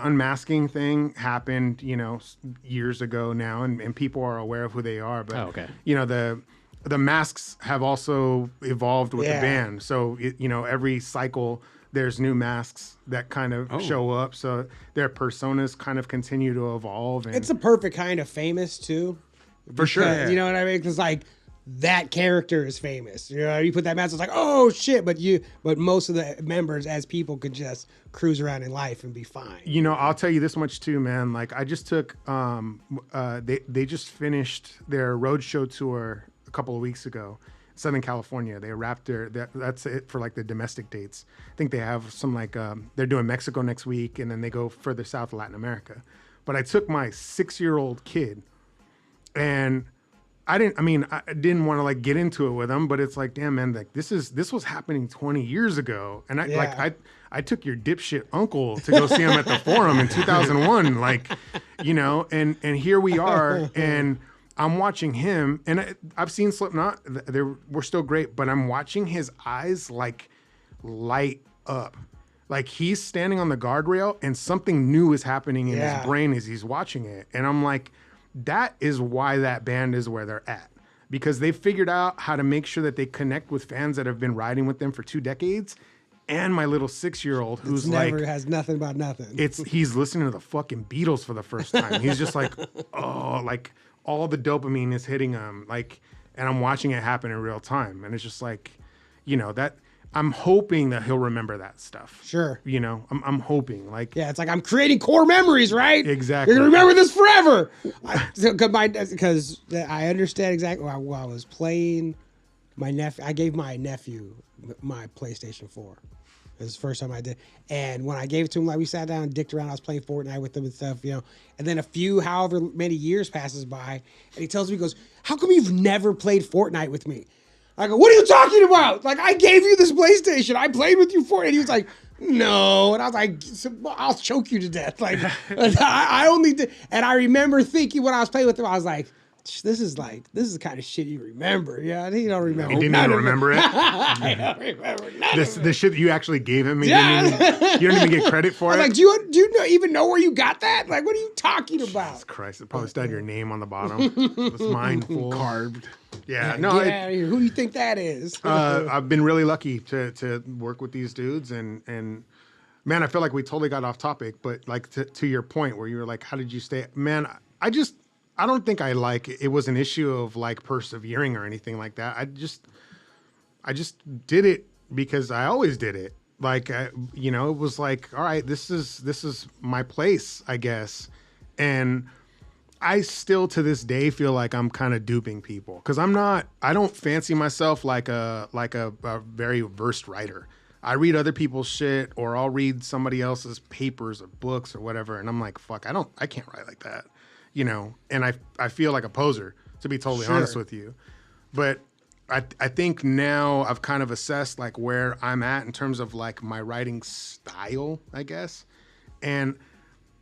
unmasking thing happened, years ago now, and people are aware of who they are. But the masks have also evolved with the band. So every cycle there's new masks that kind of show up. So their personas kind of continue to evolve. And it's a perfect kind of famous too. For sure. You know what I mean? Because like that character is famous. You know, you put that mask, it's like, oh shit. But most of the members as people could just cruise around in life and be fine. You know, I'll tell you this much too, man. Like I just took, they just finished their roadshow tour a couple of weeks ago. Southern California. They wrapped that's it for like the domestic dates. I think they have some like, they're doing Mexico next week and then they go further south, Latin America. But I took my 6-year-old kid and I didn't want to like get into it with him, but it's like, damn man, like this was happening 20 years ago. And I took your dipshit uncle to go see him at the Forum in 2001. Like, you know, and here we are and I'm watching him, and I've seen Slipknot. We're still great, but I'm watching his eyes like light up. Like he's standing on the guardrail, and something new is happening in his brain as he's watching it. And I'm like, that is why that band is where they're at. Because they figured out how to make sure that they connect with fans that have been riding with them for 2 decades. And my little 6-year-old who's never has nothing about nothing. He's listening to the fucking Beatles for the first time. He's just like, oh, like all the dopamine is hitting him, like, and I'm watching it happen in real time. And it's just like, you know, that I'm hoping that he'll remember that stuff. Sure. You know, I'm hoping like, yeah, it's like, I'm creating core memories, right? Exactly. You're going to remember this forever. Because I understand exactly while I was playing I gave my nephew my PlayStation 4. It was the first time I did. And when I gave it to him, like we sat down and dicked around, I was playing Fortnite with him and stuff, you know. And then however many years passes by, and he tells me, he goes, how come you've never played Fortnite with me? I go, what are you talking about? Like, I gave you this PlayStation. I played with you Fortnite. And he was like, no. And I was like, I'll choke you to death. Like, I only did. And I remember thinking when I was playing with him, I was like, this is the kind of shit you remember. Yeah, he don't remember. He didn't even remember it. I don't remember none of it. The shit that you actually gave him. You don't even get credit for it. Like, do you even know where you got that? Like, what are you talking about? Jesus Christ! It probably still had your name on the bottom. It's mindful, carved. Yeah, no. Get out of here. Who do you think that is? I've been really lucky to work with these dudes, and man, I feel like we totally got off topic. But like to your point where you were like, how did you stay? Man, I don't think it was an issue of like persevering or anything like that. I just did it because I always did it. Like, you know, it was like, all right, this is my place, I guess. And I still to this day feel like I'm kind of duping people because I don't fancy myself like a very versed writer. I read other people's shit or I'll read somebody else's papers or books or whatever. And I'm like, fuck, I can't write like that. You know, and I feel like a poser, to be totally honest with you. But I think now I've kind of assessed like where I'm at in terms of like my writing style, I guess. And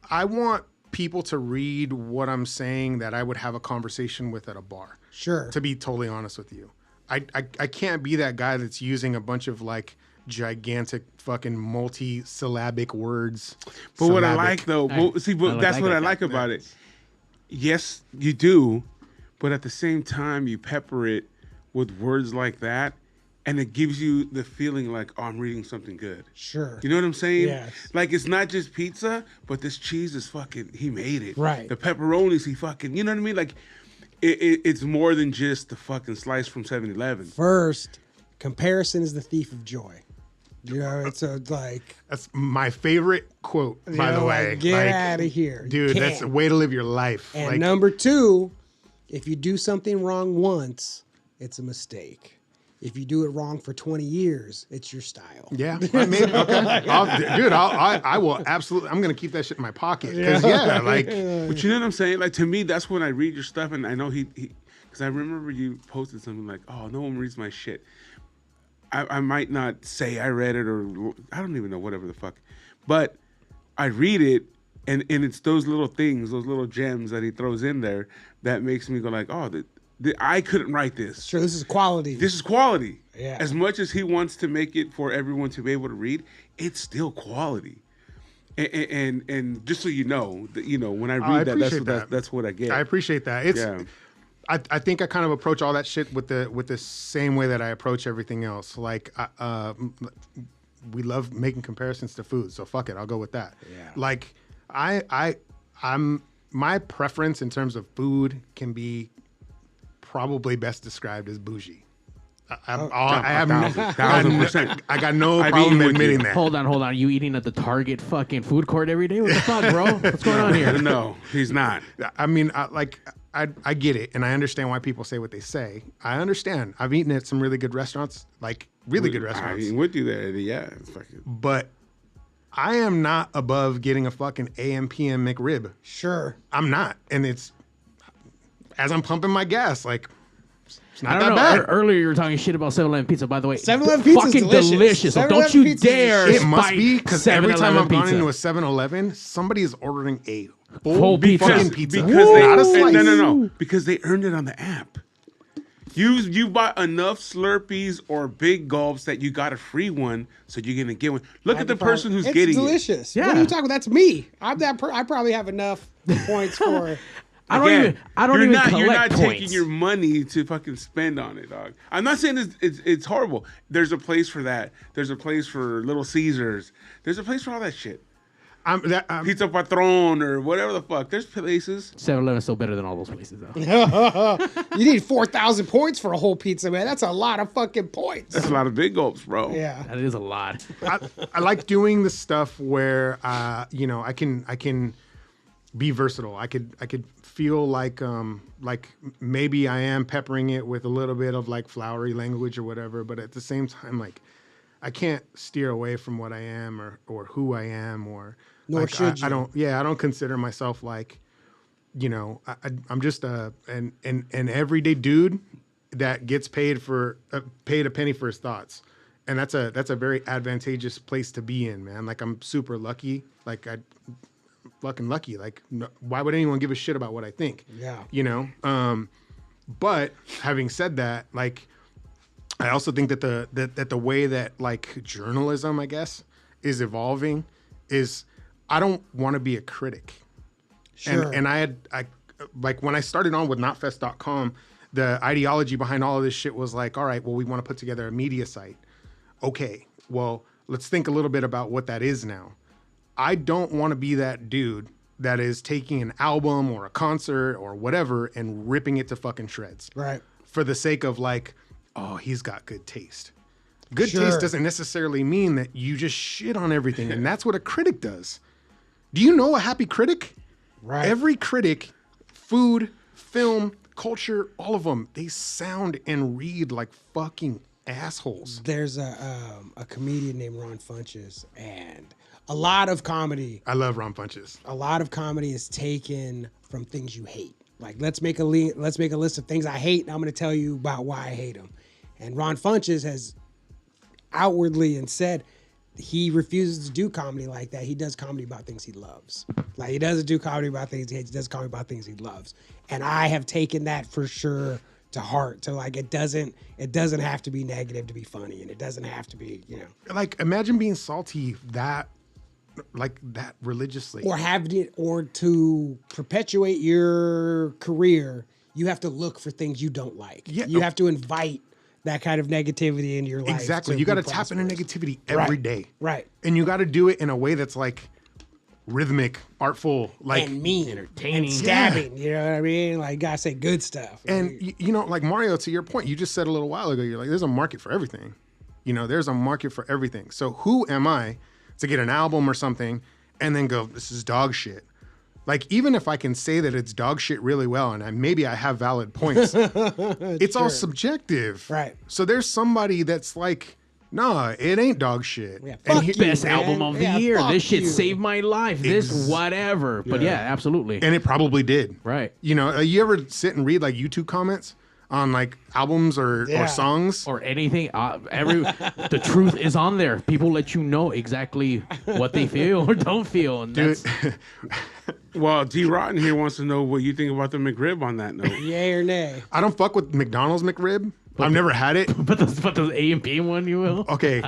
I want people to read what I'm saying that I would have a conversation with at a bar. Sure. To be totally honest with you. I can't be that guy that's using a bunch of like gigantic fucking multi-syllabic words. But what I like though, that's what I like about it. Yes, you do, but at the same time, you pepper it with words like that, and it gives you the feeling like, oh, I'm reading something good. Sure. You know what I'm saying? Yes. Like, it's not just pizza, but this cheese is fucking, he made it. Right. The pepperonis, he fucking, you know what I mean? Like, it's more than just the fucking slice from 7-Eleven. First, comparison is the thief of joy. You know, it's like... That's my favorite quote, by the way. Like, get out of here. Dude, that's a way to live your life. And number 2, if you do something wrong once, it's a mistake. If you do it wrong for 20 years, it's your style. Yeah, maybe. Okay. I will absolutely... I'm going to keep that shit in my pocket. Because, But you know what I'm saying? Like, to me, that's when I read your stuff, and I know he... Because I remember you posted something like, oh, no one reads my shit. I might not say I read it or I don't even know, whatever the fuck. But I read it, and it's those little things, those little gems that he throws in there that makes me go like, oh, I couldn't write this. Sure, this is quality. This is quality. Yeah. As much as he wants to make it for everyone to be able to read, it's still quality. And just so you know, when I read that's what I get. I appreciate that. I think I kind of approach all that shit with the same way that I approach everything else. Like, we love making comparisons to food, so fuck it, I'll go with that. Yeah. Like I'm my preference in terms of food can be probably best described as bougie. I have 1,000%. I got no problem admitting that. Hold on. Are you eating at the Target fucking food court every day? What the fuck, bro? What's going on here? No, he's not. I mean, I get it, and I understand why people say what they say. I understand. I've eaten at some really good restaurants, like really good restaurants. I eat with you there, yeah. It's fucking... But I am not above getting a fucking AM PM McRib. Sure. I'm not, and it's as I'm pumping my gas, like. It's not I don't that know. bad. Earlier you were talking shit about 7-Eleven pizza. By the way, 7-Eleven pizza fucking is delicious. So 7-Eleven don't you pizza is dare. It must be because every time I've gone pizza. into a 7-Eleven, somebody is ordering a Full full pizza. fucking pizza. Because they, not a slice. No. Because they earned it on the app. You bought enough Slurpees or big gulps that you got a free one, so you're gonna get one. Look at the person who's getting It's delicious. Yeah. What are you talking about? That's me. I'm that. I probably have enough points for. I don't even collect You're not points. taking your money to fucking spend on it, dog. I'm not saying it's horrible. There's a place for that. There's a place for Little Caesars. There's a place for all that shit. Pizza Patron or whatever the fuck. There's places. 7-Eleven is still better than all those places, though. You need 4,000 points for a whole pizza, man. That's a lot of fucking points. That's a lot of big gulps, bro. Yeah. That is a lot. I like doing the stuff where I can be versatile. I could feel like maybe I am peppering it with a little bit of like flowery language or whatever, but at the same time, like I can't steer away from what I am or who I am or nor like, should you. I don't consider myself like, I'm just an everyday dude that gets paid a penny for his thoughts. And that's a very advantageous place to be in, man. Like I'm super lucky. Like fucking lucky. Like, why would anyone give a shit about what I think? Yeah. But having said that, like, I also think that the way that like journalism, I guess, is evolving is I don't want to be a critic. Sure. And I like when I started on with notfest.com, the ideology behind all of this shit was like, all right, well, we want to put together a media site. Okay, well, let's think a little bit about what that is now. I don't want to be that dude that is taking an album or a concert or whatever and ripping it to fucking shreds. Right. For the sake of like, oh, he's got good taste. Good Sure. taste doesn't necessarily mean that you just shit on everything. And that's what a critic does. Do you know a happy critic? Right. Every critic, food, film, culture, all of them, they sound and read like fucking assholes. There's a comedian named Ron Funches, and a lot of comedy. I love Ron Funches. A lot of comedy is taken from things you hate. Like let's make a list of things I hate, and I'm going to tell you about why I hate them. And Ron Funches has outwardly and said he refuses to do comedy like that. He does comedy about things he loves. Like he doesn't do comedy about things he hates. He does comedy about things he loves. And I have taken that for sure to heart. To like it doesn't have to be negative to be funny, and it doesn't have to be, Like imagine being salty that religiously. Or having it, or to perpetuate your career, you have to look for things you don't like. Yeah. You have to invite that kind of negativity into your life. Exactly. You got to tap into negativity every day. Right. And you got to do it in a way that's like rhythmic, artful, like and mean, entertaining, and stabbing. You know what I mean? Like, gotta say good stuff. And like Mario, to your point, you just said a little while ago, you're like, there's a market for everything. There's a market for everything. So who am I to get an album or something and then go, this is dog shit? Like, even if I can say that it's dog shit really well, and maybe I have valid points, it's all subjective. Right. So there's somebody that's like, nah, it ain't dog shit. Yeah, and fuck you, best man. album of the Yeah, year. fuck This shit you. saved my life. This whatever. But yeah, absolutely. And it probably did. Right. You ever sit and read like YouTube comments on like albums or songs? Or anything. The truth is on there. People let you know exactly what they feel or don't feel. And Dude, that's, Well, D. Rotten here wants to know what you think about the McRib on that note. Yay or nay? I don't fuck with McDonald's McRib. I've never had it. but the A&P one, you will. Okay.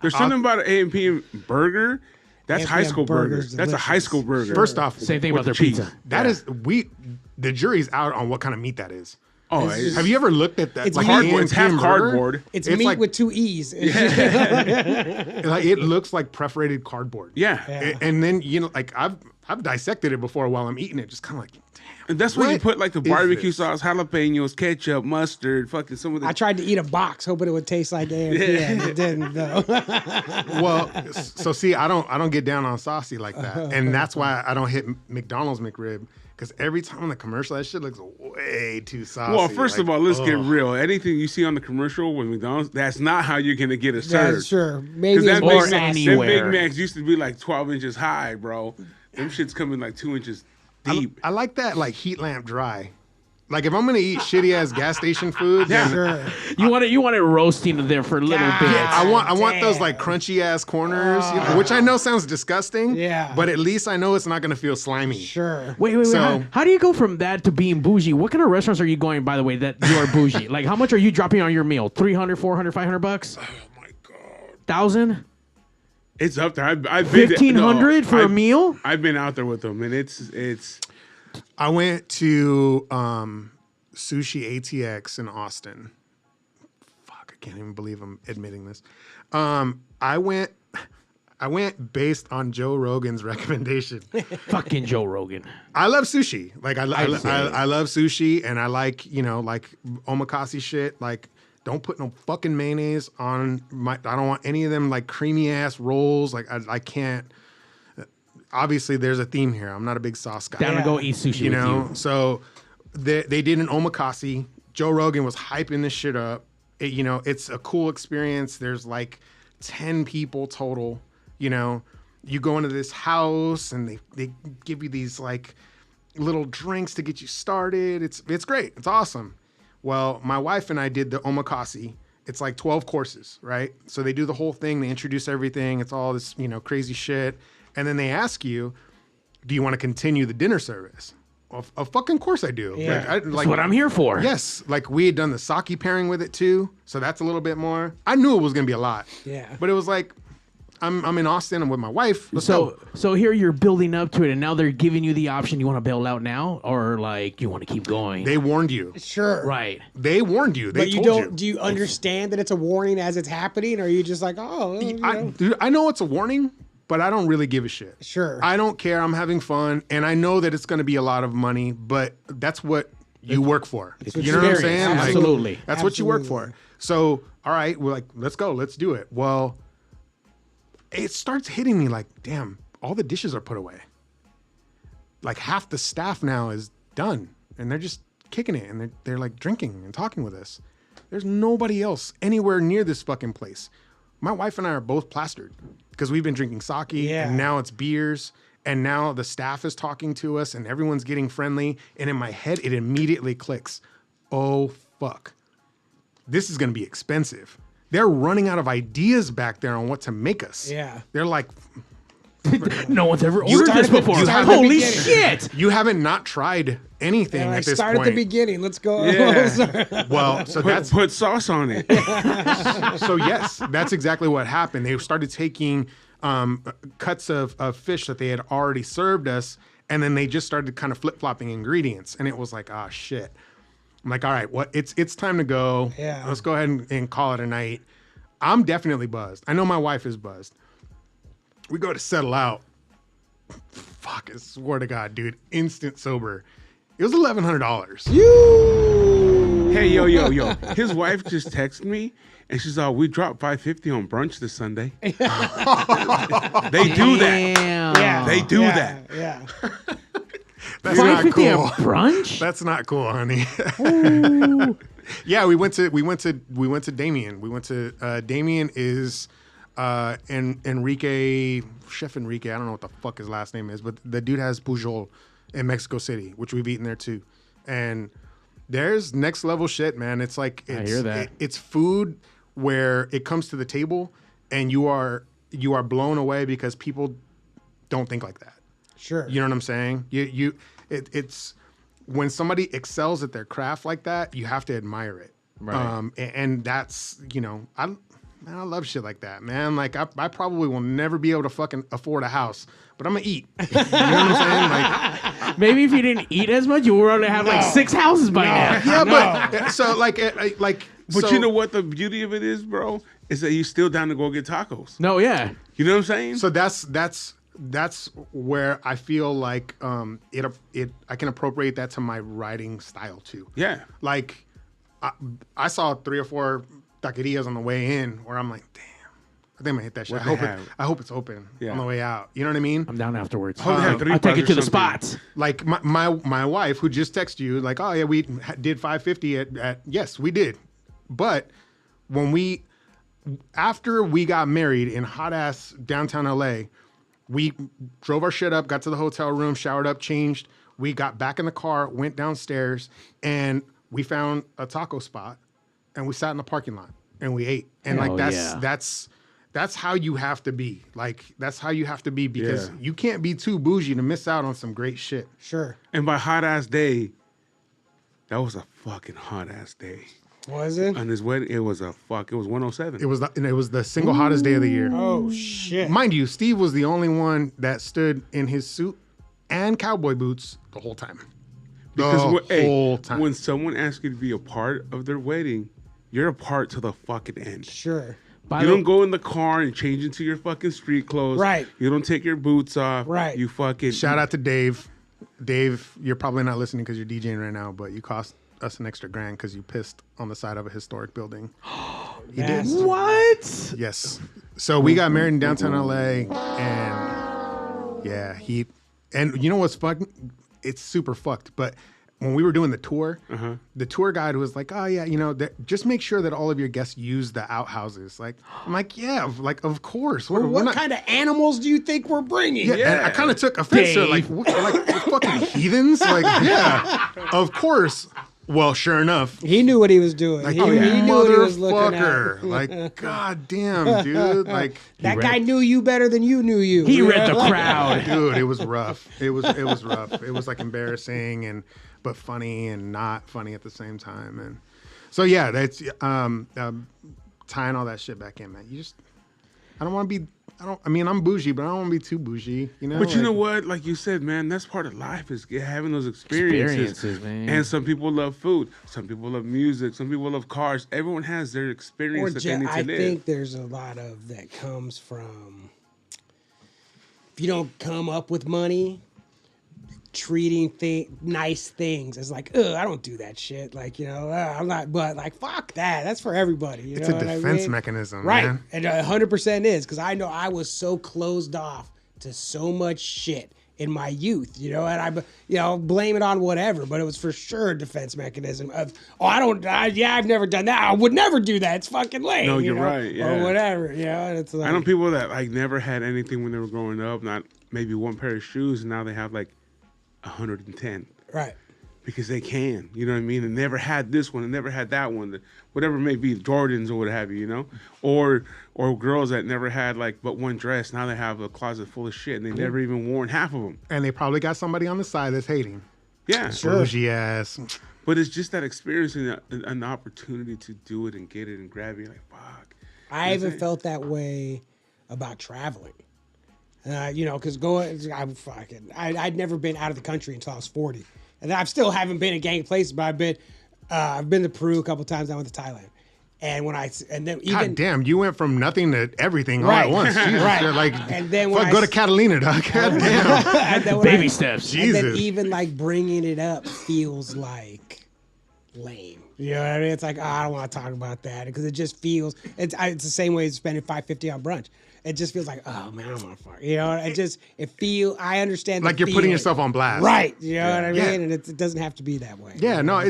There's something about an A&P burger. That's A&P high school burger. burger's That's a high delicious. school burger. First off, Same thing with about their cheese. pizza. that is the jury's out on what kind of meat that is. Oh, have you ever looked at that? It's like cardboard. It's half cardboard. It's It's meat like- with 2 E's. Like it looks like perforated cardboard. Yeah. And then like I've dissected it before while I'm eating it, just kind of like, damn. And that's where you What put like the is barbecue this? sauce, jalapenos, ketchup, mustard, fucking some of the. I tried to eat a box, hoping it would taste like AMP, and it didn't though. Well, so see, I don't get down on saucy like that, and that's why I don't hit McDonald's McRib. Because every time on the commercial, that shit looks way too saucy. Well, first of all, let's get ugh. real. Anything you see on the commercial with McDonald's, that's not how you're gonna get it served. That's sure. Maybe Because it's more them anywhere. Big Macs used to be like 12 inches high, bro. Them shits coming like 2 inches deep. I like that like heat lamp dry. Like if I'm gonna eat shitty ass gas station food, then Sure. You want it roasting there for a little God. bit. I want those Damn. like crunchy ass corners, which I know sounds disgusting. Yeah. But at least I know it's not gonna feel slimy. Sure. Wait. So- How do you go from that to being bougie? What kind of restaurants are you going, by the way, that you are bougie? Like, how much are you dropping on your meal? 300, 400, 500 bucks? Oh my god, 1,000? it's up there. I've been 1,500 for a meal? I've been out there with them, and it's. I went to Sushi ATX in Austin. Fuck, I can't even believe I'm admitting this. I went based on Joe Rogan's recommendation. Fucking Joe Rogan. I love sushi. Like I love sushi, and I like like omakase shit. Like don't put no fucking mayonnaise on my. I don't want any of them like creamy ass rolls. Like I can't. Obviously, there's a theme here. I'm not a big sauce guy. Down to go eat sushi with you. So they did an omakase. Joe Rogan was hyping this shit up. It's a cool experience. There's like 10 people total. You go into this house and they give you these like little drinks to get you started. It's great. It's awesome. Well, my wife and I did the omakase. It's like 12 courses, right? So they do the whole thing. They introduce everything. It's all this, crazy shit. And then they ask you, do you want to continue the dinner service? Of fucking course I do. Yeah. That's what I'm here for. Yes. Like we had done the sake pairing with it too. So that's a little bit more. I knew it was going to be a lot. Yeah. But it was like, I'm in Austin. I'm with my wife. Let's go. So here you're building up to it, and now they're giving you the option. You want to bail out now, or like you want to keep going? They warned you. Sure. Right. They warned you. They But you told don't. Do you understand that it's a warning as it's happening, or are you just like, oh, Dude, I know it's a warning, but I don't really give a shit. Sure. I don't care. I'm having fun, and I know that it's going to be a lot of money, but that's what you work for. You know what I'm saying? experience. Absolutely. That's what you work for. So, all right, we're like, let's go. Let's do it. Well, it starts hitting me like, damn, all the dishes are put away. Like half the staff now is done, and they're just kicking it, and they're like drinking and talking with us. There's nobody else anywhere near this fucking place. My wife and I are both plastered because we've been drinking sake, and now it's beers, and now the staff is talking to us, and everyone's getting friendly. And in my head, it immediately clicks. Oh, fuck. This is going to be expensive. They're running out of ideas back there on what to make us. Yeah. They're like, No one's ever ordered this started the- before. you started the Holy beginning. shit! you haven't not tried anything And at I this start point. at the beginning. Let's go. Well, so that's Put sauce on it. so yes, that's exactly what happened. They started taking cuts of fish that they had already served us, and then they just started kind of flip-flopping ingredients, and it was like, ah, shit. I'm like, all right, what? It's time to go. Yeah. Let's go ahead and call it a night. I'm definitely buzzed. I know my wife is buzzed. We go to settle out. Fuck, I swear to God, dude, instant sober. It was $1,100. Hey, yo. His wife just texted me, and she's all, we dropped $5.50 on brunch this Sunday. They do that. Damn. Yeah. They do that. Yeah. That's not $5.50 cool. a brunch? That's not cool, honey. Yeah, we went to Damien. We went to Damien is Enrique, Chef Enrique. I don't know what the fuck his last name is, but the dude has Pujol in Mexico City, which we've eaten there too. And there's next level shit, man. It's like I hear that. It's food where it comes to the table and you are blown away because people don't think like that. Sure. You know what I'm saying? It's when somebody excels at their craft like that, you have to admire it. Right. And that's, I love shit like that, man. Like I probably will never be able to fucking afford a house, but I'm gonna eat. You know what I'm saying? Like Maybe if you didn't eat as much, you would already have like 6 houses by now. Yeah, but so like. But So- you know what the beauty of it is, bro? Is that you're still down to go get tacos. No, yeah. You know what I'm saying? So that's where I feel like I can appropriate that to my writing style too. Yeah. Like I saw 3 or 4 taquerias on the way in where I'm like, damn, I think I'm gonna hit that shit. I hope it's open on the way out. You know what I mean? I'm down afterwards. I'll take it to the spots. Like my wife who just texted you like, oh yeah, we did 550 at yes, we did. But when after we got married in hot ass downtown LA, we drove our shit up, got to the hotel room, showered up, changed. We got back in the car, went downstairs, and we found a taco spot, and we sat in the parking lot and we ate. And that's how you have to be. Like that's how you have to be because you can't be too bougie to miss out on some great shit. Sure. And by hot ass day, that was a fucking hot ass day. Was it? On his wedding, it was 107. It was the single hottest day of the year. Oh shit! Mind you, Steve was the only one that stood in his suit and cowboy boots the whole time. Whole time. When someone asks you to be a part of their wedding, you're a part to the fucking end. Sure. You don't go in the car and change into your fucking street clothes. Right. You don't take your boots off. Right. You fucking... Shout out to Dave. Dave, you're probably not listening because you're DJing right now, but you cost us an extra $1,000 because you pissed on the side of a historic building. He did. What? Yes. So we got married in downtown LA, and and you know what's fucked? It's super fucked. But when we were doing the tour, the tour guide was like, "Oh yeah, just make sure that all of your guests use the outhouses." Like, I'm like, "Yeah, like of course." What kind of animals do you think we're bringing? Yeah, and I kind of took offense to it, like fucking heathens. Like, yeah, of course. Well, sure enough, he knew what he was doing. Like, he knew what he was looking motherfucker. at. Like, goddamn, dude. Like that guy knew you better than you knew you. He read the crowd. Dude, it was rough. It was rough. It was like embarrassing but funny and not funny at the same time. And so yeah, that's tying all that shit back in, man. I'm bougie, but I don't want to be too bougie, you know? But you know what? Like you said, man, that's part of life is having those experiences. Man. And some people love food. Some people love music. Some people love cars. Everyone has their experience that they need to live. I think there's a lot of that comes from if you don't come up with money, treating nice things as like, I don't do that shit. Like, I'm not, but like, fuck that. That's for everybody. It's a defense mechanism, right? Man. And 100% is because I know I was so closed off to so much shit in my youth, and I, blame it on whatever, but it was for sure a defense mechanism of, I've never done that. I would never do that. It's fucking lame. No, you're right. Yeah. Or whatever, And it's like, I know people that like never had anything when they were growing up, not maybe one pair of shoes, and now they have like 110. Right. Because they can, you know what I mean? And never had this one and never had that one, whatever it may be, Jordans or what have you, Or girls that never had like but one dress, now they have a closet full of shit and they never even worn half of them. And they probably got somebody on the side that's hating. Yeah. Sure. Bougie ass. But it's just that experiencing an opportunity to do it and get it and grab it, like, fuck. I even felt that way about traveling. Because I'd never been out of the country until I was 40, and I still haven't been in gang places. But I've been to Peru a couple of times. I went to Thailand, and then even God damn, you went from nothing to everything all at once. Jesus, right. Like, and then go to Catalina, dog. God damn. And then Baby steps. Jesus. And then even like bringing it up feels like lame. You know what I mean? It's like, I don't want to talk about that because it just feels it's the same way as spending $5.50 on brunch. It just feels like, oh man, I don't want to fuck. I understand. Like you're putting yourself on blast. Right. You know what I mean? And it doesn't have to be that way. Yeah, no,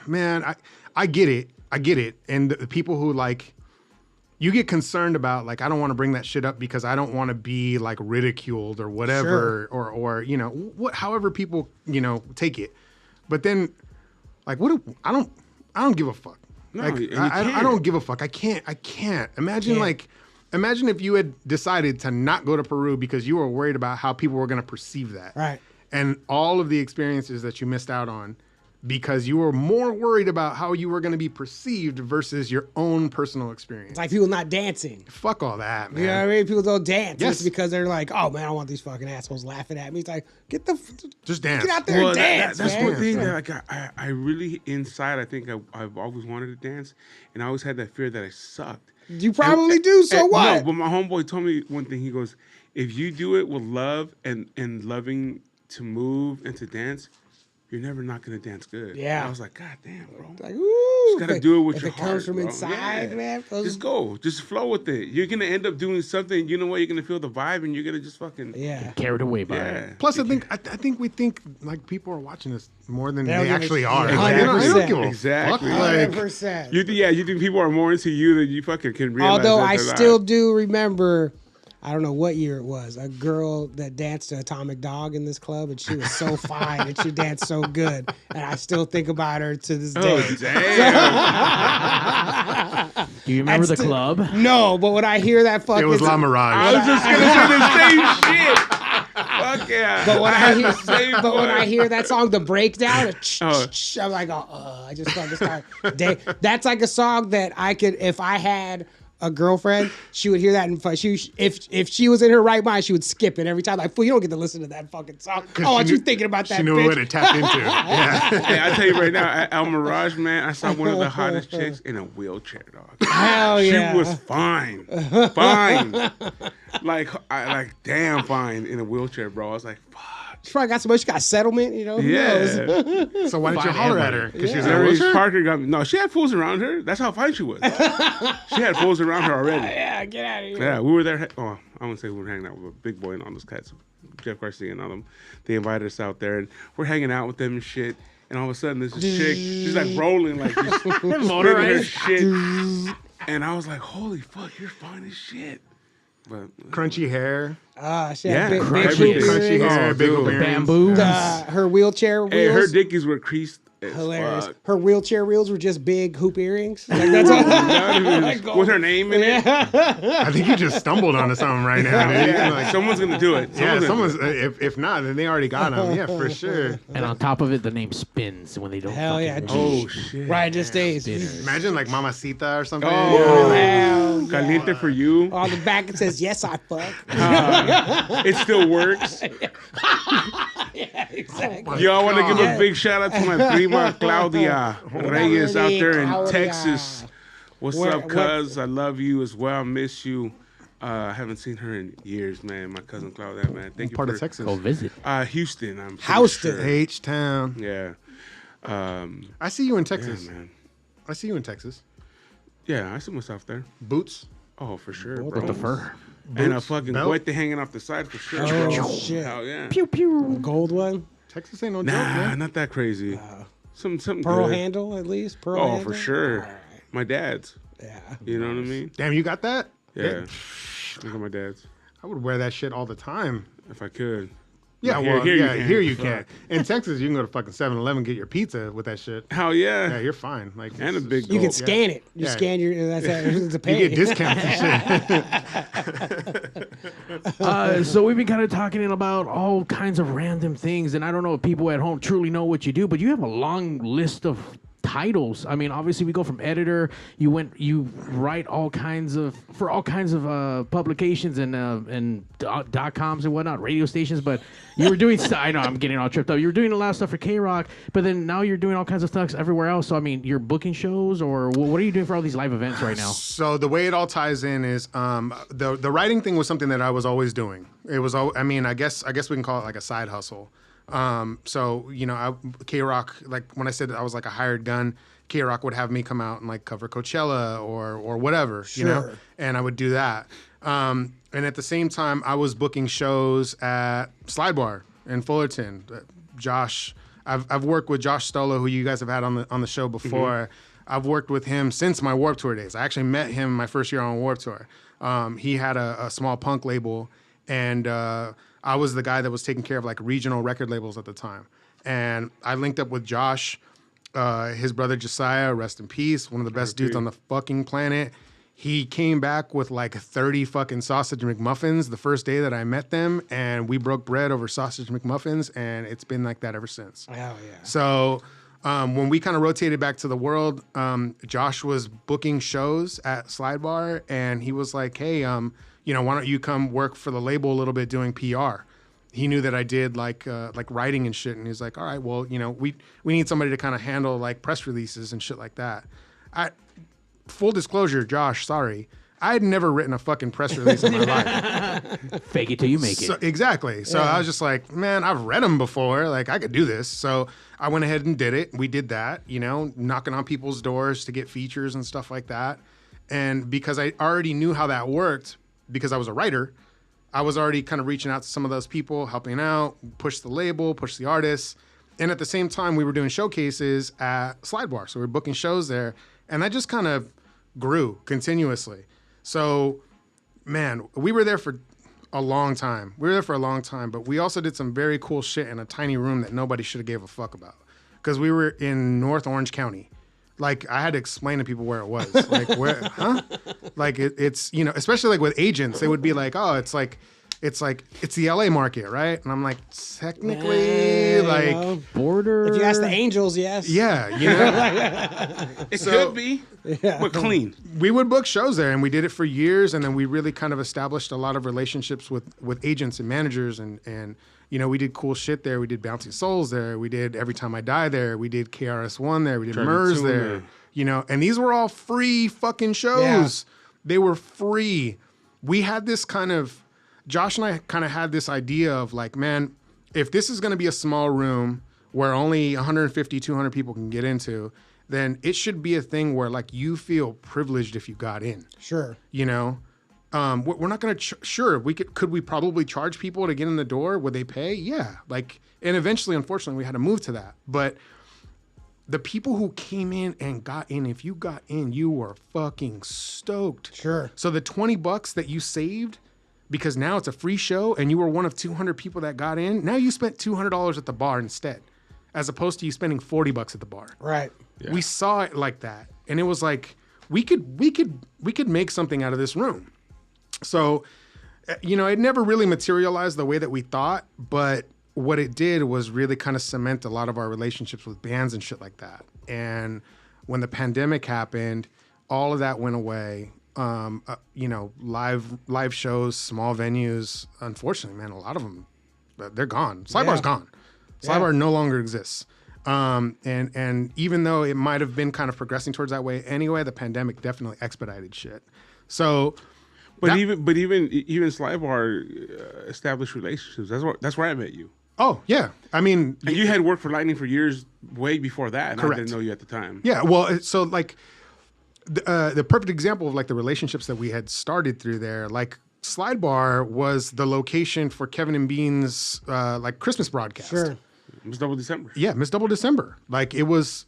man, I get it. And the people who like, you get concerned about like, I don't want to bring that shit up because I don't want to be like ridiculed or whatever, or however people, take it. But then like, I don't give a fuck. No, like, I don't give a fuck. I can't. Imagine if you had decided to not go to Peru because you were worried about how people were going to perceive that. Right. And all of the experiences that you missed out on because you were more worried about how you were going to be perceived versus your own personal experience. It's like people not dancing. Fuck all that, man. You know what I mean? People don't dance Yes. just because they're like, oh man, I don't want these fucking assholes laughing at me. It's like, Just dance. get out there and dance, that's man. one thing that like I really inside I think I've always wanted to dance, and I always had that fear that I sucked. You probably do, so what? No, but my homeboy told me one thing. He goes, if you do it with love and loving to move and to dance, you're never not gonna dance good. Yeah. And I was like, God damn, bro. Like, ooh, Just gotta do it with if your it heart, comes from bro. inside, Yeah. man. Just go. Just flow with it. You're gonna end up doing something. You know what? You're gonna feel the vibe, and you're gonna just fucking Yeah. Carried away by it. yeah. Plus, I think we think like people are watching us more than They they don't give a actually shit. are. Yeah, Like, I don't give a 100%. Exactly. fuck. Like, 100%. You think people are more into you than you fucking can realize. Although that I they're still not. do remember, I don't know what year it was, a girl that danced to Atomic Dog in this club, and she was so fine and she danced so good, and I still think about her to this day. Oh damn! Do you remember That's the club? No, but when I hear that fucking, it was La Mirage. I was just gonna say the same shit. Fuck yeah! But when I I hear that song, the breakdown, Oh. I'm like, I just fucking start. That's like a song that I could, if I had a girlfriend, she would hear that and if she was in her right mind, she would skip it every time. Like, fool, you don't get to listen to that fucking song. Oh, aren't you thinking about that? She knew bitch? what it tapped into. Yeah. Hey, I tell you right now, at El Mirage, man, I saw one of the hottest chicks in a wheelchair, dog. Hell yeah. She was fine, like damn fine in a wheelchair, bro. I was like, fuck. She probably got so much. She got settlement, you know. Who knows? Yeah. So why didn't you Fine holler and at her? Because she was Larry in a wheelchair? Parker got me. No, she had fools around her. That's how fine she was. She had fools around her already. Yeah, get out of here. Yeah, we were there. Oh, I wouldn't say we were hanging out with Big Boy and all those cats, Jeff Garcia and all them. They invited us out there, and we're hanging out with them and shit. And all of a sudden, there's this chick. She's like rolling, like just spinning her Motorized. shit. And I was like, "Holy fuck, you're fine as shit." But Crunchy hair. She had big crunchy hoop Crunchy earrings. hair, big dude. earrings. Bamboo. Her wheelchair wheels. hey, her dickies were creased. As Hilarious. fuck. Her wheelchair wheels were just big hoop earrings. Like, that's all. With her name in it. I think you just stumbled onto something right now, dude. Yeah, Like, someone's gonna do it. yeah, Gonna someone's. If not, then they already got him. Yeah, for sure. And on top of it, the name spins when they don't. Hell fucking yeah. move. Oh shit. Right, just stays. Spinners. Imagine like Mamacita or something. Oh, Hell yeah. Caliente for you. On the back it says, yes, I fuck. It still works. Yeah, exactly. Yo, I want to give God. a big shout out to my prima Claudia Reyes out there in Claudia. Texas. What's Where- up, cuz? I love you as well. I miss you. I haven't seen her in years, man. My cousin Claudia, man. Thank you Part for of Texas. Go visit. Houston. I'm pretty Houston. sure. H-Town. Yeah. I see you in Yeah, Texas. man. I see you in Texas. Yeah, I see myself there. Boots. Oh, for sure, With bro. With the fur. And a Boots, fucking belt. guete hanging off the side for sure, Oh, bro. shit. Hell yeah. Pew pew. Gold one. Texas ain't no joke, Nah, man. not that crazy. Something Pearl good. handle, at least. Pearl Oh, handle. for sure. All right. My dad's. Yeah. You know what I mean? Damn, you got that? Yeah. Look at my dad's. I would wear that shit all the time. If I could. Yeah, Here- well, here you yeah, can. here you can. Fuck. In Texas, you can go to fucking 7-Eleven, get your pizza with that shit. Hell yeah. Yeah, you're fine. Like And a big You can gold. scan it. You Yeah. scan your, that's it's a You pay. get discounts and shit. So we've been kind of talking about all kinds of random things, and I don't know if people at home truly know what you do, but you have a long list of titles. I mean, obviously we go from editor. You write all kinds of publications and .coms and whatnot, radio stations. But you were doing. I know I'm getting all tripped up. You were doing a lot of stuff for K-Rock, but then now you're doing all kinds of stuff everywhere else. So I mean, you're booking shows, or what are you doing for all these live events right now? So the way it all ties in is the writing thing was something that I was always doing. It was I mean, I guess we can call it like a side hustle. So you know, K-Rock, like when I said that I was like a hired gun, K-Rock would have me come out and like cover Coachella or whatever, you know, Sure. and I would do that. And at the same time, I was booking shows at Slide Bar in Fullerton. Josh, I've worked with Josh Stolla, who you guys have had on the show before. I've worked with him since my Warped Tour days. I actually met him my first year on Warped Tour. He had a small punk label, and I was the guy that was taking care of like regional record labels at the time. And I linked up with Josh, his brother Josiah, rest in peace, one of the best dudes on the fucking planet. He came back with like 30 fucking sausage McMuffins the first day that I met them, and we broke bread over sausage McMuffins, and it's been like that ever since. Hell yeah. So When we kind of rotated back to the world, Josh was booking shows at Slide Bar, and he was like, hey, why don't you come work for the label a little bit doing PR? He knew that I did like writing and shit, and he's like, all right, well, we need somebody to kind of handle like press releases and shit like that. Full disclosure, Josh, sorry, I had never written a fucking press release in my life. Fake it till you make it. Exactly. So I was just like, man, I've read them before. Like, I could do this. So I went ahead and did it. We did that, knocking on people's doors to get features and stuff like that. And because I already knew how that worked, because I was a writer, I was already kind of reaching out to some of those people, helping out, push the label, push the artists. And at the same time, we were doing showcases at Slide Bar. So we were booking shows there. And that just kind of grew continuously. So, man, we were there for a long time. But we also did some very cool shit in a tiny room that nobody should have gave a fuck about. Because we were in North Orange County. Like, I had to explain to people where it was. Like, where, huh? Like, it's, especially like with agents, they would be like, oh, it's the LA market, right? And I'm like, technically, border. If you ask the Angels, yes. Yeah, It could be, but clean. We would book shows there, and we did it for years, and then we really kind of established a lot of relationships with agents and managers, and we did cool shit there. We did Bouncing Souls there. We did Every Time I Die there. We did KRS-One there. We did MERS there. And these were all free fucking shows. Yeah. They were free. We had this kind of... Josh and I kind of had this idea of like, man, if this is going to be a small room where only 150, 200 people can get into, then it should be a thing where like you feel privileged if you got in. Sure. We're not going to, could we probably charge people to get in the door? Would they pay? Yeah. And eventually, unfortunately, we had to move to that. But the people who came in and got in, if you got in, you were fucking stoked. Sure. So the $20 that you saved, because now it's a free show and you were one of 200 people that got in. Now you spent $200 at the bar instead, as opposed to you spending $40 at the bar. Right. Yeah. We saw it like that. And it was like, we could make something out of this room. So, it never really materialized the way that we thought, but what it did was really kind of cement a lot of our relationships with bands and shit like that. And when the pandemic happened, all of that went away. Live shows, small venues. Unfortunately, man, a lot of them, they're gone. Slide Bar's gone. Slide Bar no longer exists. And even though it might have been kind of progressing towards that way anyway, the pandemic definitely expedited shit. So, even Slide Bar established relationships. That's where I met you. Oh yeah, I mean, and you had worked for Lightning for years, way before that, and correct. I didn't know you at the time. Yeah, well, so like. The perfect example of like the relationships that we had started through there, like Slide Bar was the location for Kevin and Bean's like Christmas broadcast. Sure. Miss Double December. Yeah, Miss Double December. Like it was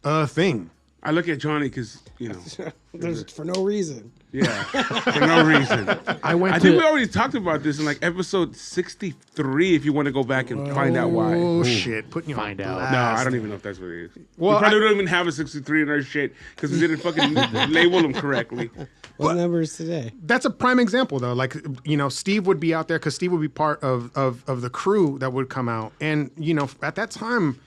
a thing. I look at Johnny because for no reason. Yeah, for no reason. I think we already talked about this in like episode 63. If you want to go back and find out why. Oh shit! Putting you find on out. blast. No, I don't even know if that's what it is. Well, we probably don't even have a 63 in our shit because we didn't fucking label them correctly. What number is today? That's a prime example though. Like Steve would be out there because Steve would be part of the crew that would come out, and at that time.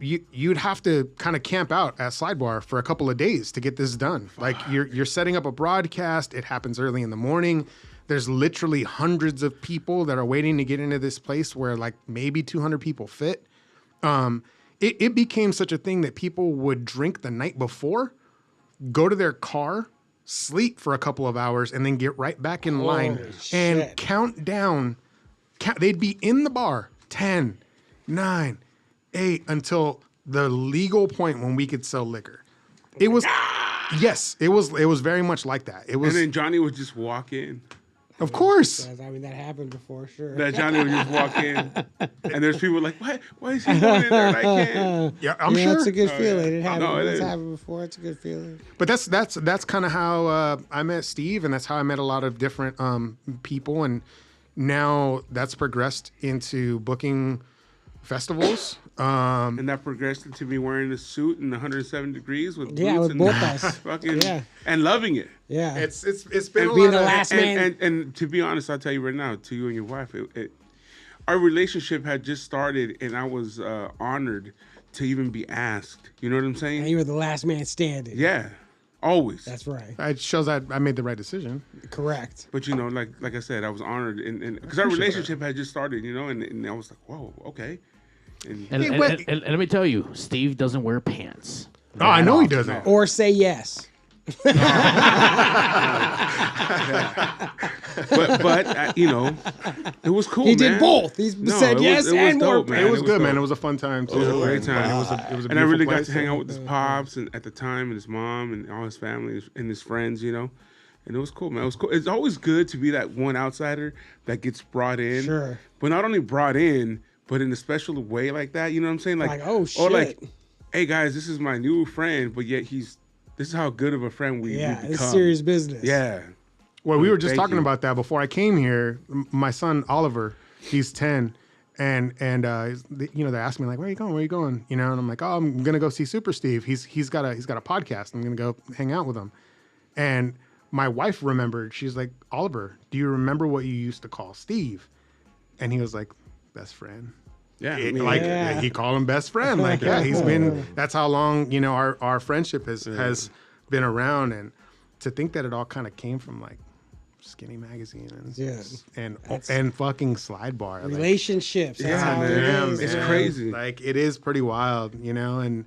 You'd have to kind of camp out at Slide Bar for a couple of days to get this done. Like you're setting up a broadcast. It happens early in the morning. There's literally hundreds of people that are waiting to get into this place where like maybe 200 people fit. It became such a thing that people would drink the night before, go to their car, sleep for a couple of hours, and then get right back in line and count down. They'd be in the bar 10, 9, 8 until the legal point when we could sell liquor. It was, yes, it was very much like that. It was, and then Johnny would just walk in. Of course. I mean, that happened before, sure. That Johnny would just walk in, and there's people like, why is he going in there? And I can't. Yeah, I'm sure. It's a good feeling. It happened. No, It's happened before. It's a good feeling. But that's kind of how I met Steve, and that's how I met a lot of different people, and now that's progressed into booking festivals. And that progressed into me wearing a suit in 107 degrees with boots with and both us. fucking and loving it. Yeah, it's been and a being lot the of, last man. And to be honest, I'll tell you right now, to you and your wife, our relationship had just started, and I was honored to even be asked. You know what I'm saying? And you were the last man standing. Yeah, always. That's right. It shows that I made the right decision. Correct. But you know, like I said, I was honored, and because our relationship had just started, you know, and I was like, whoa, okay. And let me tell you, Steve doesn't wear pants. Oh, I know he doesn't. Or say yes. but you know, it was cool. He did both. He said yes and more. Man. It was good, man. It was a fun time too. It was a great time. It was a and I really got place. to hang out with his pops and at the time, and his mom, and all his family and his friends. You know, and it was cool, man. It was cool. It's always good to be that one outsider that gets brought in. Sure. But not only brought in, but in a special way like that. You know what I'm saying? Like oh shit. Or like, hey guys, this is my new friend, but yet this is how good of a friend we become. It's serious business. Yeah. Well, we were just talking about that before I came here. My son Oliver, he's 10, and you know, they asked me like, "Where are you going? Where are you going?" You know, and I'm like, "Oh, I'm gonna go see Super Steve. He's got a podcast. I'm gonna go hang out with him." And my wife remembered. She's like, "Oliver, do you remember what you used to call Steve?" And he was like, "Best friend." Yeah. He called him best friend. Like, yeah, he's been. That's how long, you know, our friendship has been around, and to think that it all kind of came from like Skinny Magazine and fucking Slide Bar. Relationships. Like, yeah, man. It's crazy. Like, it is pretty wild, you know. And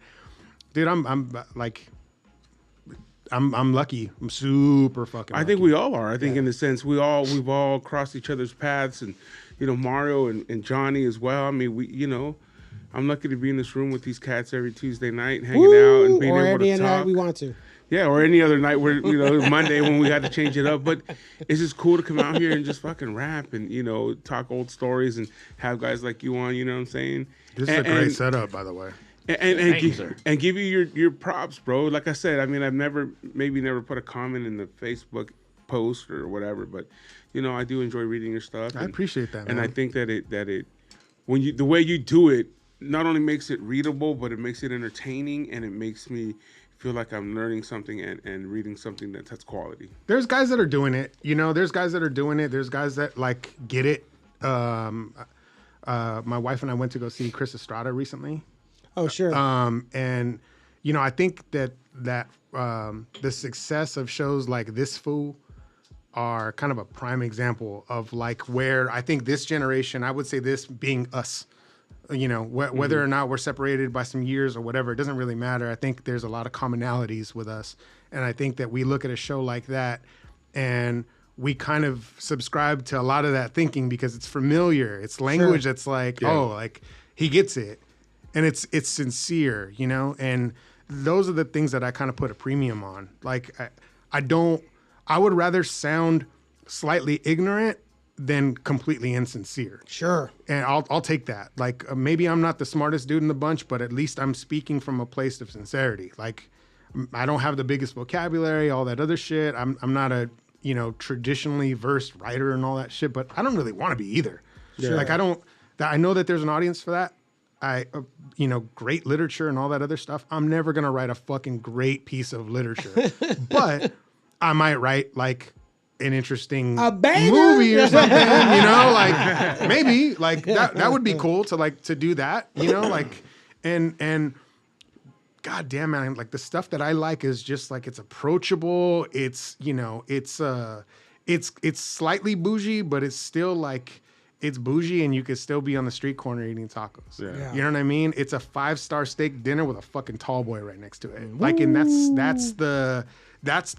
dude, I'm lucky. I'm super fucking lucky. I think we all are. I think in the sense we've all crossed each other's paths, and you know, Mario and Johnny as well. I mean, I'm lucky to be in this room with these cats every Tuesday night, hanging out and being able to talk. Or any night we want to. Yeah, or any other night where, you know, Monday when we had to change it up. But it's just cool to come out here and just fucking rap and, you know, talk old stories and have guys like you on, you know what I'm saying? This is a great setup, by the way. And give you your props, bro. Like I said, I mean, I've never put a comment in the Facebook post or whatever, but, you know, I do enjoy reading your stuff. I appreciate that, and man. I think that it when the way you do it not only makes it readable, but it makes it entertaining, and it makes me feel like I'm learning something and reading something that's quality. There's guys that are doing it, you know. There's guys that are doing it. There's guys that like get it. My wife and I went to go see Chris Estrada recently. Oh, sure. And you know, I think that the success of shows like This Fool are kind of a prime example of like where I think this generation, I would say this being us, you know, whether or not we're separated by some years or whatever, it doesn't really matter. I think there's a lot of commonalities with us. And I think that we look at a show like that and we kind of subscribe to a lot of that thinking because it's familiar. It's language that's like, oh, like he gets it. And it's sincere, you know? And those are the things that I kind of put a premium on. Like, I would rather sound slightly ignorant than completely insincere. Sure. And I'll take that. Like, maybe I'm not the smartest dude in the bunch, but at least I'm speaking from a place of sincerity. Like, I don't have the biggest vocabulary, all that other shit. I'm not a, you know, traditionally versed writer and all that shit, but I don't really want to be either. Sure. Like, I know that there's an audience for that. You know, great literature and all that other stuff. I'm never going to write a fucking great piece of literature, but I might write like an interesting movie or something, you know, like maybe like that would be cool to do that, you know, like, and God damn, man, like the stuff that I like is just like, it's approachable. It's, you know, it's slightly bougie, but it's still like, it's bougie and you could still be on the street corner eating tacos. Yeah. You know what I mean? It's a 5-star steak dinner with a fucking tall boy right next to it. Like, and that's the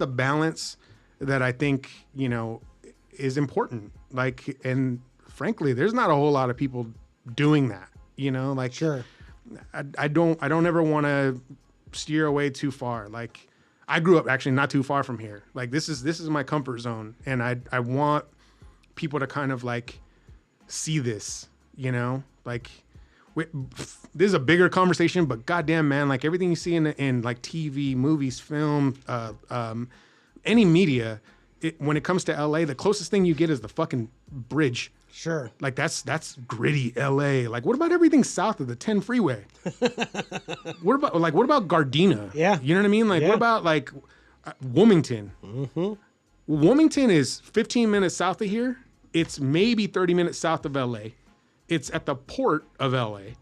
balance that I think, you know, is important. Like, and frankly, there's not a whole lot of people doing that, you know, like, sure. I don't ever want to steer away too far. Like, I grew up actually not too far from here. Like, this is my comfort zone. And I want people to kind of like see this, you know, like this is a bigger conversation, but goddamn, man, like everything you see in like TV, movies, film, any media, when it comes to LA, the closest thing you get is the fucking bridge. Sure. Like that's gritty LA. Like, what about everything south of the 10 freeway? what about Gardena? Yeah. You know what I mean? Like, what about like Wilmington? Mm-hmm. Wilmington is 15 minutes south of here. It's maybe 30 minutes south of LA. it's at the port of LA.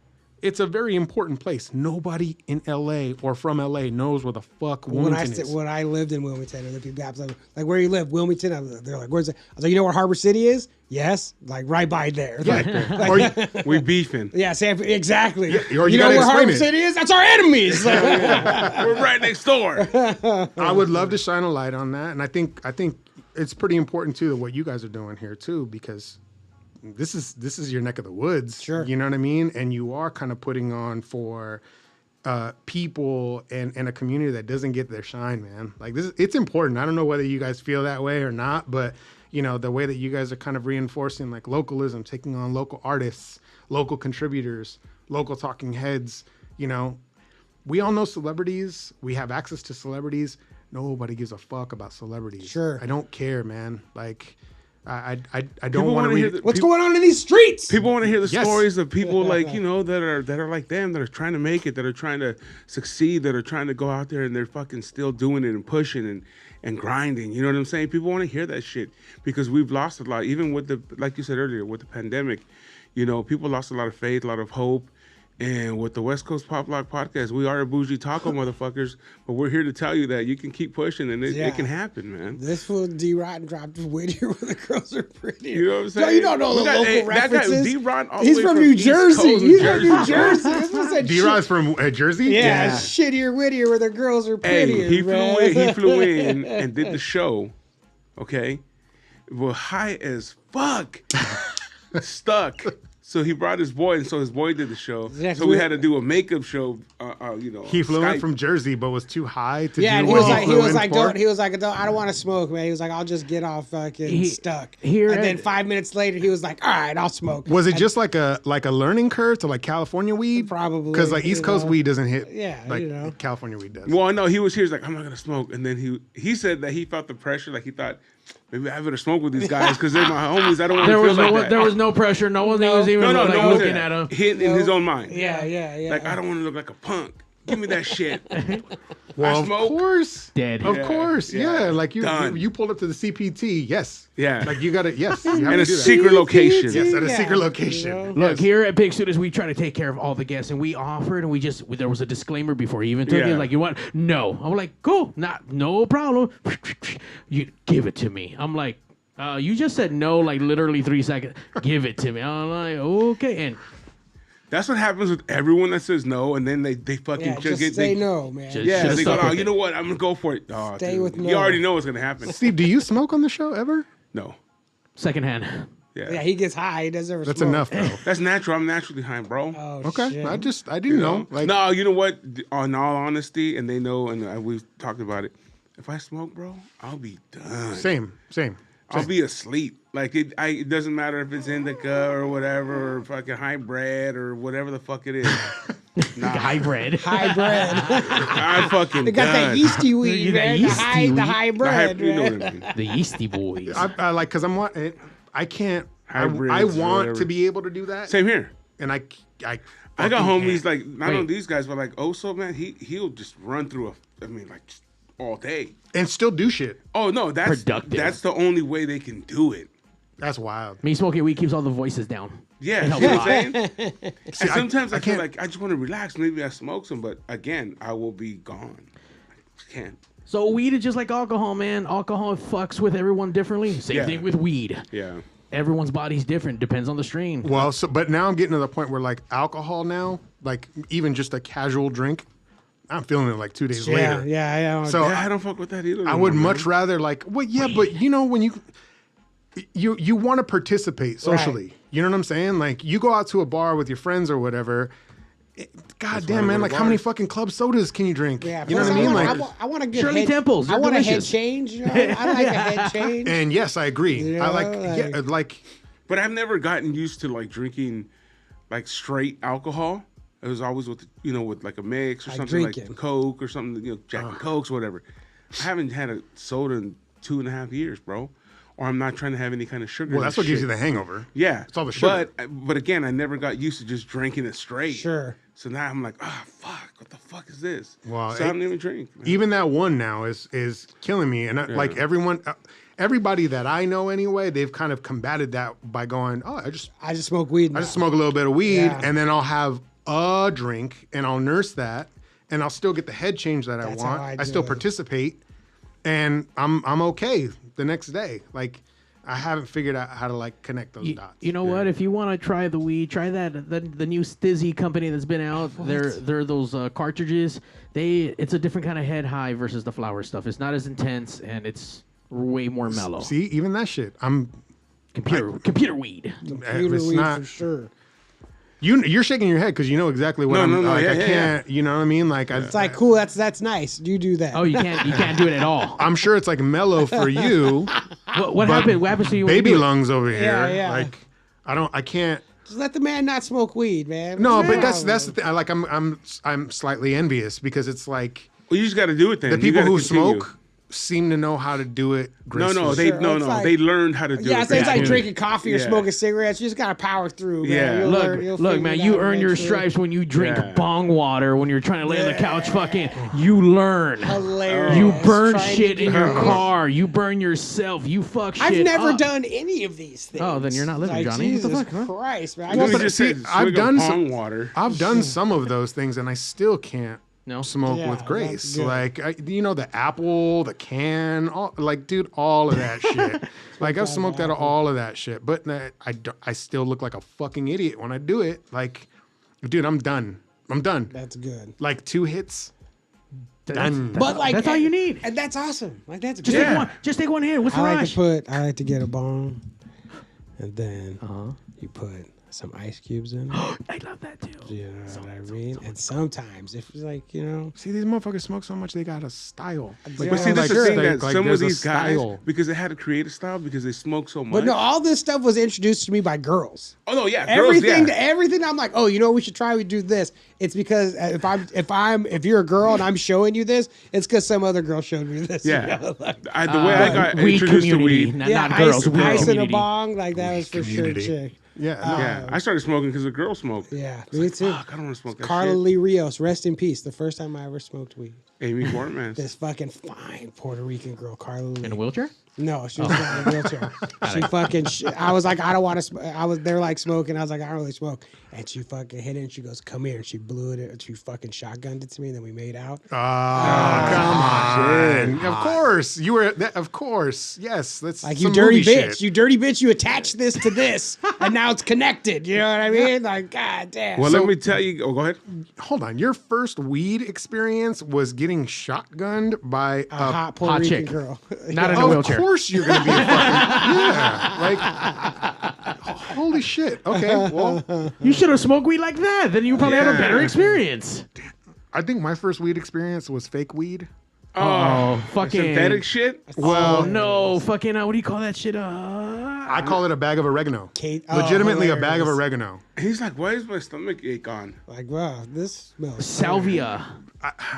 It's a very important place. Nobody in LA or from LA knows where the fuck Wilmington is. When I lived in Wilmington, and the people asked like, where you live? Wilmington. They're like, where's it? I was like, you know where Harbor City is? Yes, like right by there. Yeah. We beefing. Yeah, exactly. Yeah, or you know where Harbor it. City is? That's our enemies. We're right next door. I would love to shine a light on that, and I think it's pretty important too what you guys are doing here too, because this is your neck of the woods. Sure. You know what I mean? And you are kind of putting on for people and a community that doesn't get their shine, man. Like it's important. I don't know whether you guys feel that way or not, but you know, the way that you guys are kind of reinforcing like localism, taking on local artists, local contributors, local talking heads, you know, we all know celebrities. We have access to celebrities. Nobody gives a fuck about celebrities. Sure. I don't care, man. Like, I don't want to read what's going on in these streets. People want to hear the stories of people like, you know, that are like them, that are trying to make it, that are trying to succeed, that are trying to go out there and they're fucking still doing it and pushing and grinding. You know what I'm saying? People want to hear that shit because we've lost a lot. Even with like you said earlier, with the pandemic, you know, people lost a lot of faith, a lot of hope. And with the West Coast Pop Lock Podcast, we are a bougie taco motherfuckers, but we're here to tell you that you can keep pushing and it can happen, man. This fool D-Rod dropped Whittier where the girls are prettier. You know what I'm saying? No, you don't know the local references. That guy, D-Rod, he's from New Jersey. He's from New Jersey. D-Rod's from Jersey? Yeah, shittier Whittier where the girls are prettier. Hey, he flew in and did the show, okay? Well, high as fuck. Stuck. So he brought his boy, and so his boy did the show. Yeah, so we had to do a makeup show. You know, he flew in from Jersey, but was too high to do. Yeah, and he was like, I don't want to smoke, man. He was like, I'll just get off fucking stuck. And then 5 minutes later, he was like, all right, I'll smoke. Was it just like a learning curve to like California weed? Probably, because like East Coast weed doesn't hit. Yeah, like you know. California weed does. Well, no, he was like, I'm not gonna smoke, and then he said that he felt the pressure, like he thought. Maybe I better smoke with these guys because they're my homies. I don't want to feel like that. There was no pressure. No one was even looking at him. Hit in his own mind. Yeah. Like, I don't want to look like a punk. Give me that shit. Well, I smoke. Of course. Dead. Of course. Yeah. Like you pulled up to the CPT. Yes. Yeah. Like you got it. Yes. In a secret location. Yes, at a secret location. You know? Look, here at Big Studios, we try to take care of all the guests, and we offered, and there was a disclaimer before he even took it. Like, you want? No. I'm like, cool. No problem. You give it to me. I'm like, you just said no, like literally 3 seconds. Give it to me. I'm like, okay. And that's what happens with everyone that says no, and then they fucking just say no, man. They go, you know what? I'm gonna go for it. Oh, stay with no. You already know what's gonna happen. Steve, do you smoke on the show ever? No. Secondhand. Yeah, he gets high. He doesn't ever That's smoke. enough, though. That's natural. I'm naturally high, bro. Oh, okay. Shit. I didn't know. Like, no, you know what? In all honesty, and they know, and we've talked about it. If I smoke, bro, I'll be done. Same. I'll be asleep. Like it doesn't matter if it's indica or whatever, or fucking hybrid or whatever the fuck it is. Nah. Hybrid. I fucking. They got that yeasty weed, man. The hybrid. You know what I mean. The yeasty boys. I like because I can't. Hybrids I want whatever. to be able to do that. Same here. And I got homies can't. like not only these guys, but like Oso, man. He'll just run through all day and still do shit. Oh no, that's productive. That's the only way they can do it. That's wild. Me smoking weed keeps all the voices down. Yeah, you know what I'm saying? See, sometimes I feel like I just want to relax. Maybe I smoke some, but again, I will be gone. I can't. So weed is just like alcohol, man. Alcohol fucks with everyone differently. Same thing with weed. Yeah. Everyone's body's different. Depends on the strain. Well, but now I'm getting to the point where like alcohol now, like even just a casual drink, I'm feeling it like 2 days later. Yeah. So I don't fuck with that either. I would much rather like, well, yeah, but you know when you want to participate socially, right. You know what I'm saying? Like you go out to a bar with your friends or whatever. God damn, man! Like how many fucking club sodas can you drink? Yeah, you know what I mean? I want to get Shirley Temples. I want a head change. You know? I like a head change. And yes, I agree. You know, I like. But I've never gotten used to like drinking, like straight alcohol. It was always with with like a mix or something like Coke or something, Jack and Cokes or whatever. I haven't had a soda in 2.5 years, bro. Or I'm not trying to have any kind of sugar. Well, that's what gives you the hangover. Yeah, it's all the sugar. But again, I never got used to just drinking it straight. Sure. So now I'm like, fuck, what the fuck is this? Well, so I don't even drink. Man. Even that one now is killing me, and like everyone, everybody that I know anyway, they've kind of combated that by going, oh, I just smoke weed now. I just smoke a little bit of weed, Yeah. and then I'll have a drink, and I'll nurse that, and I'll still get the head change that That's I want. how I I do still it. participate, and I'm okay the next day. Like, I haven't figured out how to like connect those dots. You know what? If you want to try the weed, try that the new Stizzy company that's been out. They're those cartridges. It's a different kind of head high versus the flower stuff. It's not as intense and it's way more mellow. See, even that shit. Computer weed. Computer it's weed not- for sure. You're shaking your head because you know exactly what I'm. Like, I can't. You know what I mean? Like, It's like, cool, that's nice. You do that. Oh, you can't do it at all. I'm sure it's like mellow for you. What happened? What happens to you? when you Baby do it? lungs over here. Yeah. Like, I can't. Just let the man not smoke weed, man. No, What's but wrong that's with the thing. I'm slightly envious because it's like Well, you just got to do it then. the You people gotta who continue. smoke seem to know how to do it. No, gracefully. Sure, they learned how to do Yeah, it. it's like dude. drinking coffee or Yeah. smoking cigarettes. You just gotta power through, man. Yeah. You'll Look, learn- you'll look, figure man, it you out earn your eventually. stripes when you drink Yeah. bong water, when you're trying to lay on the couch fucking. You learn. Hilarious. You burn Trying to shit do in your this. car. You burn yourself. You fuck shit I've never up. done any of these things. Oh, then you're not living, like, Johnny. What the Jesus fuck, huh? Christ, man. I Well, just- but just see, said, I've swig done of some- pong water. I've done some of those things and I still can't smoke Yeah, with grace. that's good. Like, the apple, the can, all of that shit. Like, I've smoked out of all of that shit, but I still look like a fucking idiot when I do it. Like, dude, I'm done. That's good. Like 2 hits. That's- But like that's all you need. and that's awesome. Like that's Just good. take one. Just take one hit. What's the I rush? like to get a bong, and then you put some ice cubes in it. I love that too. You know what I mean? And sometimes if it's like, See, these motherfuckers smoke so much they got a style. Like, But see, like, that's the thing that like, some of there's a these guys, style. because they had to create a style because they smoke so much. but no, all this stuff was introduced to me by girls. Oh no, yeah, girls, Everything. I'm like, oh, you know what we should try? We do this. It's because if you're a girl and I'm showing you this, it's because some other girl showed me this. Yeah. You know, like, the way I got Weed introduced to community, weed. not, yeah, not girls. ice, Weed ice in a community. bong, like that was for community. sure, chick. Yeah. Yeah, I started smoking because a girl smoked. Yeah, me too. Fuck, I don't want to smoke that Carla shit. Lee Rios, rest in peace. The first time I ever smoked weed. Amy Portman. This fucking fine Puerto Rican girl, Carla Lee. In a wheelchair? No, she was not in a wheelchair. She fucking. I was like, I don't want to. They're like smoking. I was like, I don't really smoke. And she fucking hit it. And she goes, "Come here." And she blew it. She fucking shotgunned it to me. And then we made out. Oh, come on. Of course. You were, of course. Yes. That's Like, some you dirty movie bitch. shit. You dirty bitch. You attach this to this, and now it's connected. You know what I mean? Like, god damn. Well, So- let me tell you. Oh, go ahead. Hold on. Your first weed experience was getting shotgunned by a hot Puerto hot Rican chick. girl. Not in a Of wheelchair. course you're going to be a fucking... Yeah. Like, holy shit. Okay. Well, You should have smoked weed like that. Then you probably had a Yeah. better experience. I think my first weed experience was fake weed. Oh, fucking Synthetic shit. Oh no, fucking what do you call that shit? I call it a bag of oregano. Kate- Legitimately a hilarious. bag of oregano. And he's like, "Why is my stomach ache on?" Like, wow, this smells. Salvia.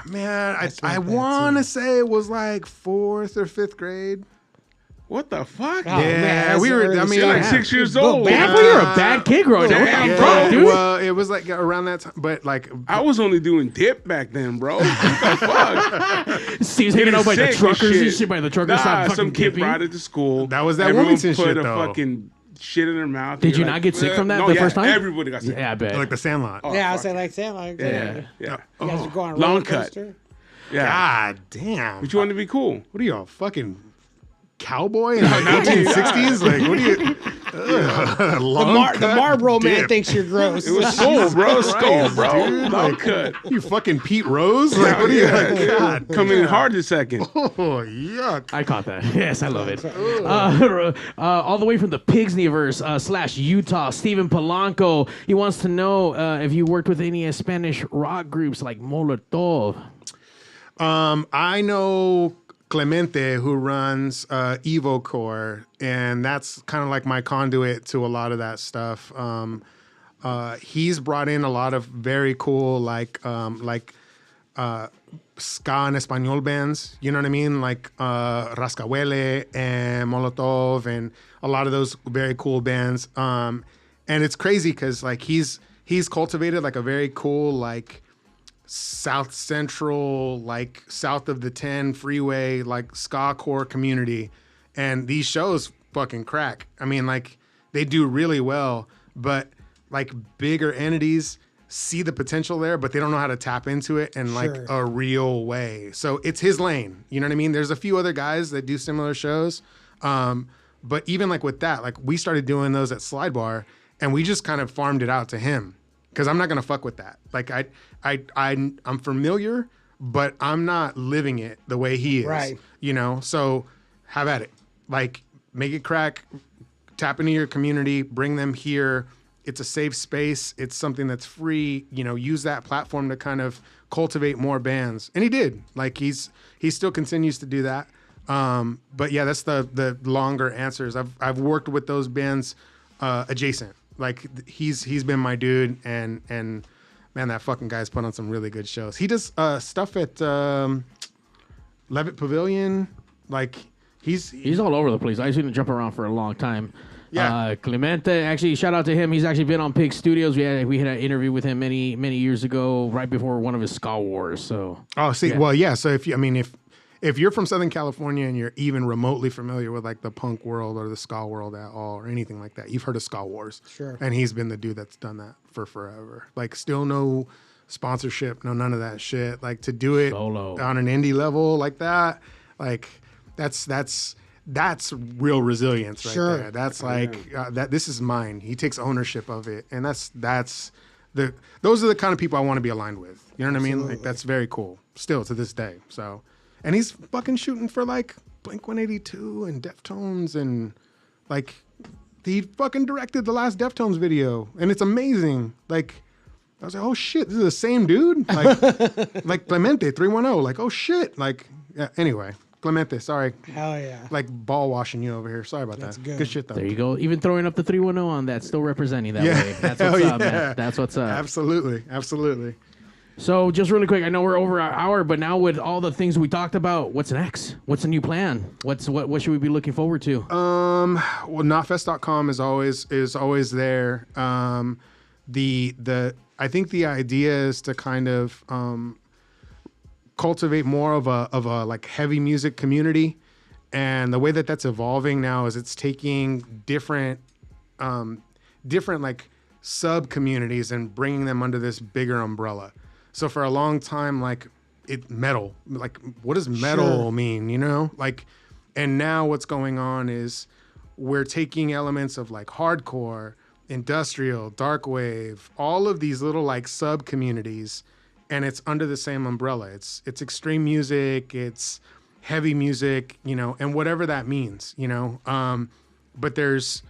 Man, I like that, want too. to say it was like 4th or 5th grade. What the fuck? Oh, man, Yeah, that's we were. early I mean, You're like shit. 6 years Well, old. back Well, you're a bad kid growing up. What Damn, the bro. fuck, dude? Well, it was like around that time, but like I was only doing dip back then, bro. What the fuck? Steve's hanging out by the Sick truckers and shit. shit. By the truckers, Nah, stop some fucking kid dipping. brought it to school. That was that Everyone Wilmington put shit, a though. fucking shit in their mouth. Did You're you like, not get sick from that no, the yeah, first time? Everybody got sick. Yeah, I bet. like the Sandlot. Oh, Yeah, I fuck. say like that. Like, Yeah. Yeah. You guys are going on a Long roller cut. coaster? Yeah. God damn. But you wanted to be cool. What are you, a fucking cowboy in the 1960s? Like, what are you? The Marlboro man thinks you're gross. It was skull, bro. Skull, bro. dude, Long like- cut. You fucking Pete Rose? Like, what are you? Yeah, Like, dude. God, Coming in hard this second. oh, yuck. I caught that. Yes, I love it. All the way from the Pigsneyverse / Utah, Steven Polanco. He wants to know if you worked with any Spanish rock groups like Molotov. I know Clemente, who runs EvoCore, and that's kind of like my conduit to a lot of that stuff. He's brought in a lot of very cool, like ska and Espanol bands, you know what I mean? Like Rascahuele and Molotov and a lot of those very cool bands. And it's crazy because like he's cultivated like a very cool like South Central, like south of the 10 freeway, like ska core community. And these shows fucking crack. I mean, like, they do really well, but like bigger entities see the potential there, but they don't know how to tap into it in like a real way. So it's his lane. You know what I mean? There's a few other guys that do similar shows. But even like with that, like we started doing those at Slide Bar and we just kind of farmed it out to him. Cause I'm not going to fuck with that. Like I'm familiar, but I'm not living it the way he is, right. You know? So have at it. Like make it crack, tap into your community, bring them here. It's a safe space. It's something that's free, you know, use that platform to kind of cultivate more bands. And he did. Like he still continues to do that. But yeah, that's the longer answers. I've worked with those bands adjacent. Like he's been my dude, and man, that fucking guy's put on some really good shows. He does stuff at Levitt Pavilion. Like he's all over the place. I've seen him jump around for a long time. Yeah. Clemente, actually, shout out to him. He's actually been on Pig Studios. We had an interview with him many years ago, right before one of his ska wars. So well, yeah. So if you're from Southern California and you're even remotely familiar with like the punk world or the ska world at all or anything like that, you've heard of Ska Wars. Sure. And he's been the dude that's done that for forever. Like still no sponsorship, none of that shit. Like to do it Solo. On an indie level like that, like that's real resilience right there. That's like that. This is mine. He takes ownership of it, and those are the kind of people I want to be aligned with. You know what I mean? Like that's very cool. Still to this day. So. And he's fucking shooting for like Blink-182 and Deftones and like he fucking directed the last Deftones video and it's amazing. Like I was like, oh shit, this is the same dude. Like Clemente 310. Like oh shit. Like yeah, anyway, Clemente. Sorry. Hell yeah. Like ball washing you over here. Sorry about That's that. good Shit though. there you go. Even throwing up the 310 on that, still representing that way. That's what's up, man. That's what's up. Absolutely. So just really quick, I know we're over our hour, but now with all the things we talked about, what's next? What's the new plan? What should we be looking forward to? Well, notfest.com is always there. I think the idea is to kind of cultivate more of a like heavy music community, and the way that that's evolving now is it's taking different like sub communities and bringing them under this bigger umbrella. So for a long time, like metal, like what does metal mean, you know? Like, and now what's going on is we're taking elements of like hardcore, industrial, dark wave, all of these little like sub communities, and it's under the same umbrella. It's extreme music, it's heavy music, you know, and whatever that means, you know. But there's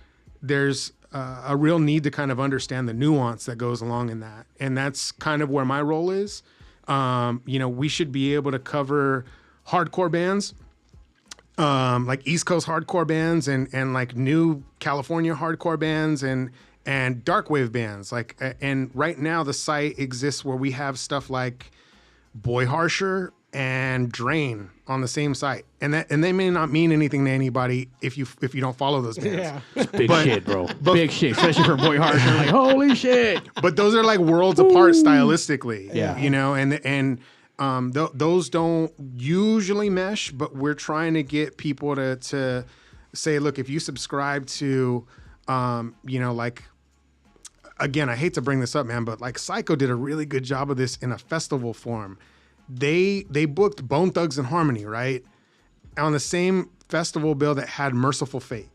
a real need to kind of understand the nuance that goes along in that. And that's kind of where my role is. You know, we should be able to cover hardcore bands, like East Coast hardcore bands and like new California hardcore bands and dark wave bands. Like, and right now the site exists where we have stuff like Boy Harsher and Drain on the same site, and they may not mean anything to anybody if you don't follow those bands. Yeah. It's big shit, bro. Big shit, especially for Boy Harsher. Like holy shit. But those are like worlds apart stylistically. Yeah. You know, and those don't usually mesh, but we're trying to get people to say, look, if you subscribe to, you know, like. Again, I hate to bring this up, man, but like Psycho did a really good job of this in a festival form. They booked Bone Thugs and Harmony, right? On the same festival bill that had Merciful Fate.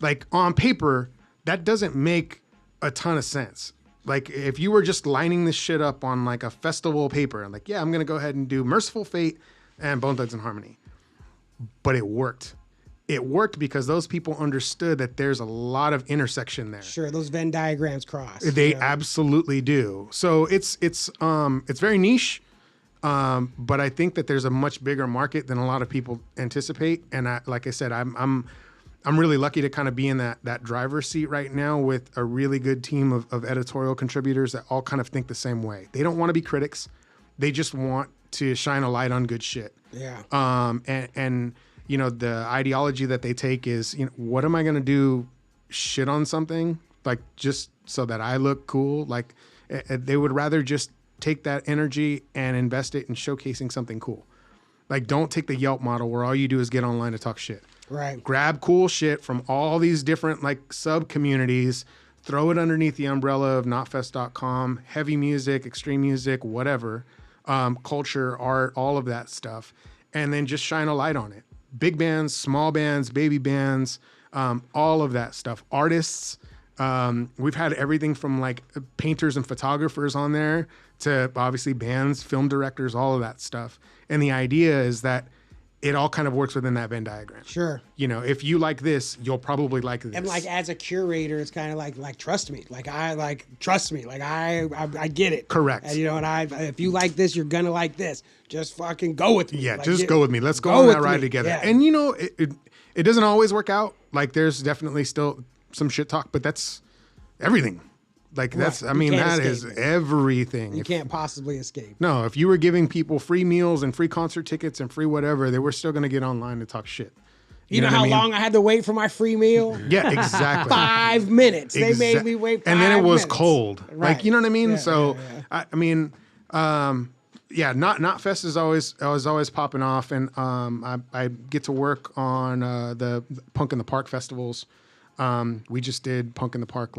Like on paper, that doesn't make a ton of sense. Like if you were just lining this shit up on like a festival paper, and like, yeah, I'm gonna go ahead and do Merciful Fate and Bone Thugs and Harmony. But it worked. It worked because those people understood that there's a lot of intersection there. Sure, those Venn diagrams cross. They absolutely do. So it's very niche, but I think that there's a much bigger market than a lot of people anticipate. And like I said, I'm really lucky to kind of be in that driver's seat right now with a really good team of editorial contributors that all kind of think the same way. They don't want to be critics; they just want to shine a light on good shit. Yeah. And you know, the ideology that they take is, you know, what am I going to do? Shit on something like just so that I look cool? Like they would rather just take that energy and invest it in showcasing something cool. Like don't take the Yelp model where all you do is get online to talk shit. Right. Grab cool shit from all these different like sub communities, throw it underneath the umbrella of notfest.com, heavy music, extreme music, whatever, culture, art, all of that stuff, and then just shine a light on it. Big bands, small bands, baby bands, all of that stuff. Artists, we've had everything from like painters and photographers on there to obviously bands, film directors, all of that stuff. And the idea is that it all kind of works within that Venn diagram. Sure. You know, if you like this, you'll probably like this. And like as a curator, it's kind of like trust me. Trust me. Like I get it. Correct. And, you know, and if you like this, you're gonna like this. Just fucking go with me. Yeah, like, just go with me. Let's go on that ride together. Yeah. And you know, it doesn't always work out. Like there's definitely still some shit talk, but that's everything. Like that's, I mean, that is everything. You can't possibly escape. No, if you were giving people free meals and free concert tickets and free whatever, they were still going to get online and talk shit. You know how long I had to wait for my free meal? Yeah, exactly. 5 minutes. They made me wait 5 minutes. And then it was cold. Right. Like, you know what I mean? Yeah, so, yeah. I mean, Not Fest is always popping off. And I get to work on the Punk in the Park festivals. We just did Punk in the Park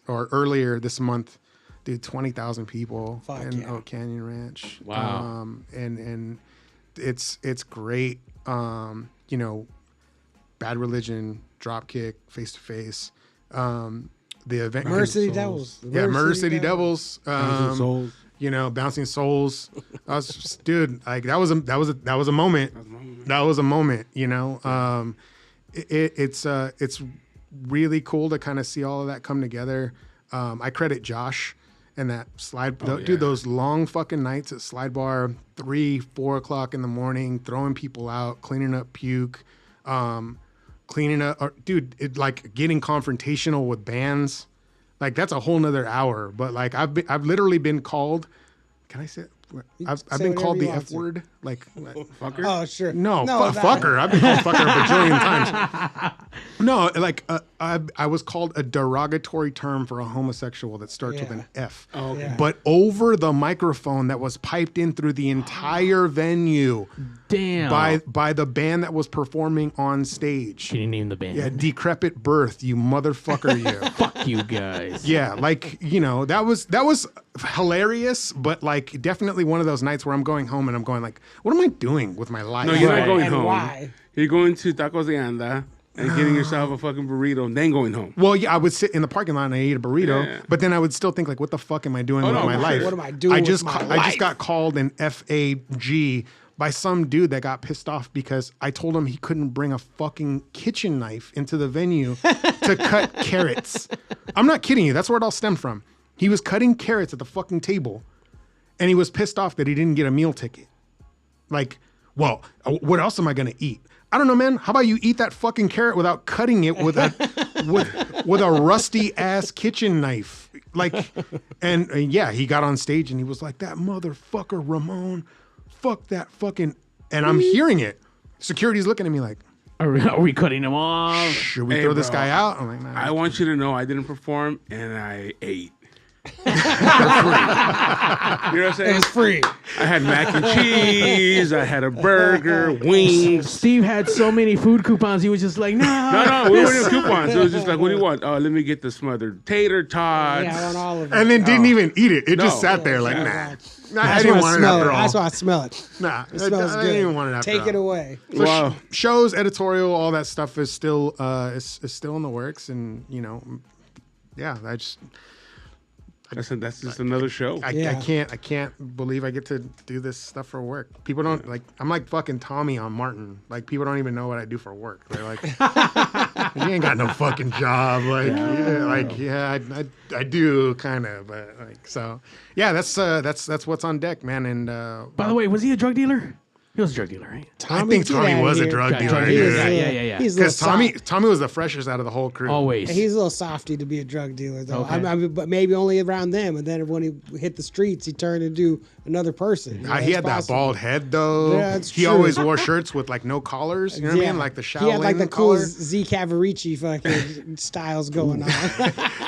earlier this month. Did 20,000 people in Oak Canyon Ranch. Wow. And it's great. You know, Bad Religion, Dropkick, Face to Face. The event. Murder City Devils. Murder City Devils. Souls. You know, Bouncing Souls. I was just, dude, like that was a moment. That was a moment. You know, it's really cool to kind of see all of that come together. I credit Josh and that dude, those long fucking nights at Slide Bar, 3-4 o'clock in the morning, throwing people out, cleaning up puke, cleaning up, dude, like getting confrontational with bands. Like that's a whole nother hour. But like I've literally been called, can I say it? I've been called the F word, like Fucker? Oh, sure. No, fucker. I've been called fucker a bajillion times. No, like I was called a derogatory term for a homosexual that starts with an F. Oh, okay. But over the microphone that was piped in through the entire venue. Damn. By the band that was performing on stage. Can you name the band? Yeah, Decrepit Birth, you motherfucker, you. Fuck you guys. Yeah, like, you know, that was hilarious, but like definitely one of those nights where I'm going home and I'm going like, what am I doing with my life? No, you're not going And home. why? You're going to Tacos de Anda and getting yourself a fucking burrito and then going home. Well, yeah, I would sit in the parking lot and I eat a burrito, but then I would still think like, what the fuck am I doing with my life? What am I doing with my life? I just got called an FAG by some dude that got pissed off because I told him he couldn't bring a fucking kitchen knife into the venue to cut carrots. I'm not kidding you. That's where it all stemmed from. He was cutting carrots at the fucking table and he was pissed off that he didn't get a meal ticket. Like, well, what else am I going to eat? I don't know, man. How about you eat that fucking carrot without cutting it with a rusty ass kitchen knife? Like, and yeah, he got on stage and he was like, that motherfucker, Ramon, fuck that fucking, and I'm hearing it. Security's looking at me like, Are we cutting him off? should we throw this guy out? I'm like, nah. I want you to know I didn't perform and I ate. You know what I'm saying? It was free. I had mac and cheese. I had a burger, wings. Steve had so many food coupons. He was just like, No, we weren't in coupons. It was just like, what do you want? Oh, let me get the smothered tater tots. Yeah, I want all of it. And then didn't even eat it. It just No. sat there like, nah. I That's didn't why I want it smell after it. all. That's why I smell it. Nah, It smells I good. didn't even want it after all. Take it away. So Wow. shows, editorial, all that stuff is still is still in the works, and you know, yeah, That's just another show. I can't believe I get to do this stuff for work. People don't like. I'm like fucking Tommy on Martin. Like people don't even know what I do for work. They're like, you ain't got no fucking job. Like, I do kind of, but like, so yeah, that's what's on deck, man. And By the way, was he a drug dealer? He was a drug dealer, right? I think Tommy was a drug dealer. Yeah. He's a Because little Tommy was the freshest out of the whole crew. Always. He's a little softy to be a drug dealer, though. Okay. I mean, but maybe only around them. And then when he hit the streets, he turned into another person. You know, He it's had that possible. bald head though. Yeah, that's he true. always wore shirts with like no collars. You know what I mean? Like the Shaolin He had like the cool collar. Z Cavarici fucking styles going on.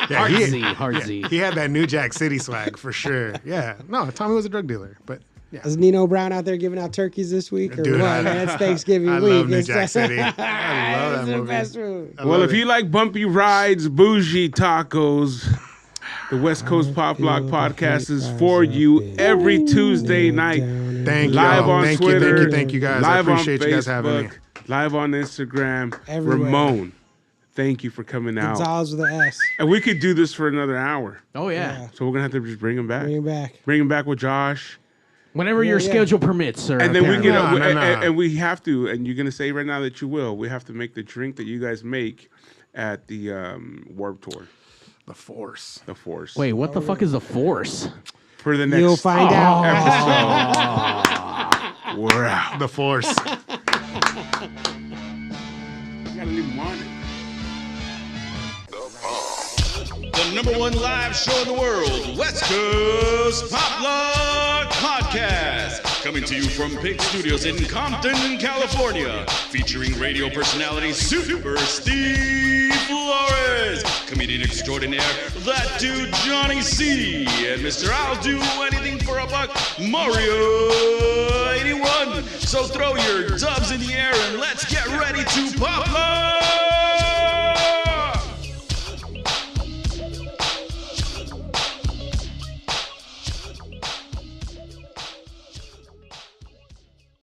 Yeah, Hard Z. he had that New Jack City swag for sure. Yeah. No, Tommy was a drug dealer, but Yeah. Is Nino Brown out there giving out turkeys this week or Dude, what? Man, it's Thanksgiving I week. love New Jack City. I love that It's the movie. best movie. Well, if you like bumpy rides, bougie tacos, the West Coast Pop Block Podcast is for you every Tuesday night. Thank you. Live on Twitter. Thank you guys. Live I appreciate on you guys having me. Facebook, live on Instagram. Everywhere. Ramon, thank you for coming out. Gonzales with an S. And we could do this for another hour. Oh yeah. So we're going to have to just bring him back. Bring him back. Bring him back with Josh. Whenever your schedule permits, sir. And then we apparently. get No. and we have to, and you're gonna say right now that you will. We have to make the drink that you guys make at the Warp Tour. The Force. The Force. Wait, what the fuck is the Force? For the next You'll find out. episode. We're out. The Force. You gotta leave them on it. The number one live show in the world, West Coast Poplock Podcast. Coming to you from Pig Studios in Compton, California. Featuring radio personality Super Steve Flores. Comedian extraordinaire, that dude Johnny C. And Mr. I'll Do Anything for a Buck, Mario 81. So throw your dubs in the air and let's get ready to pop lock.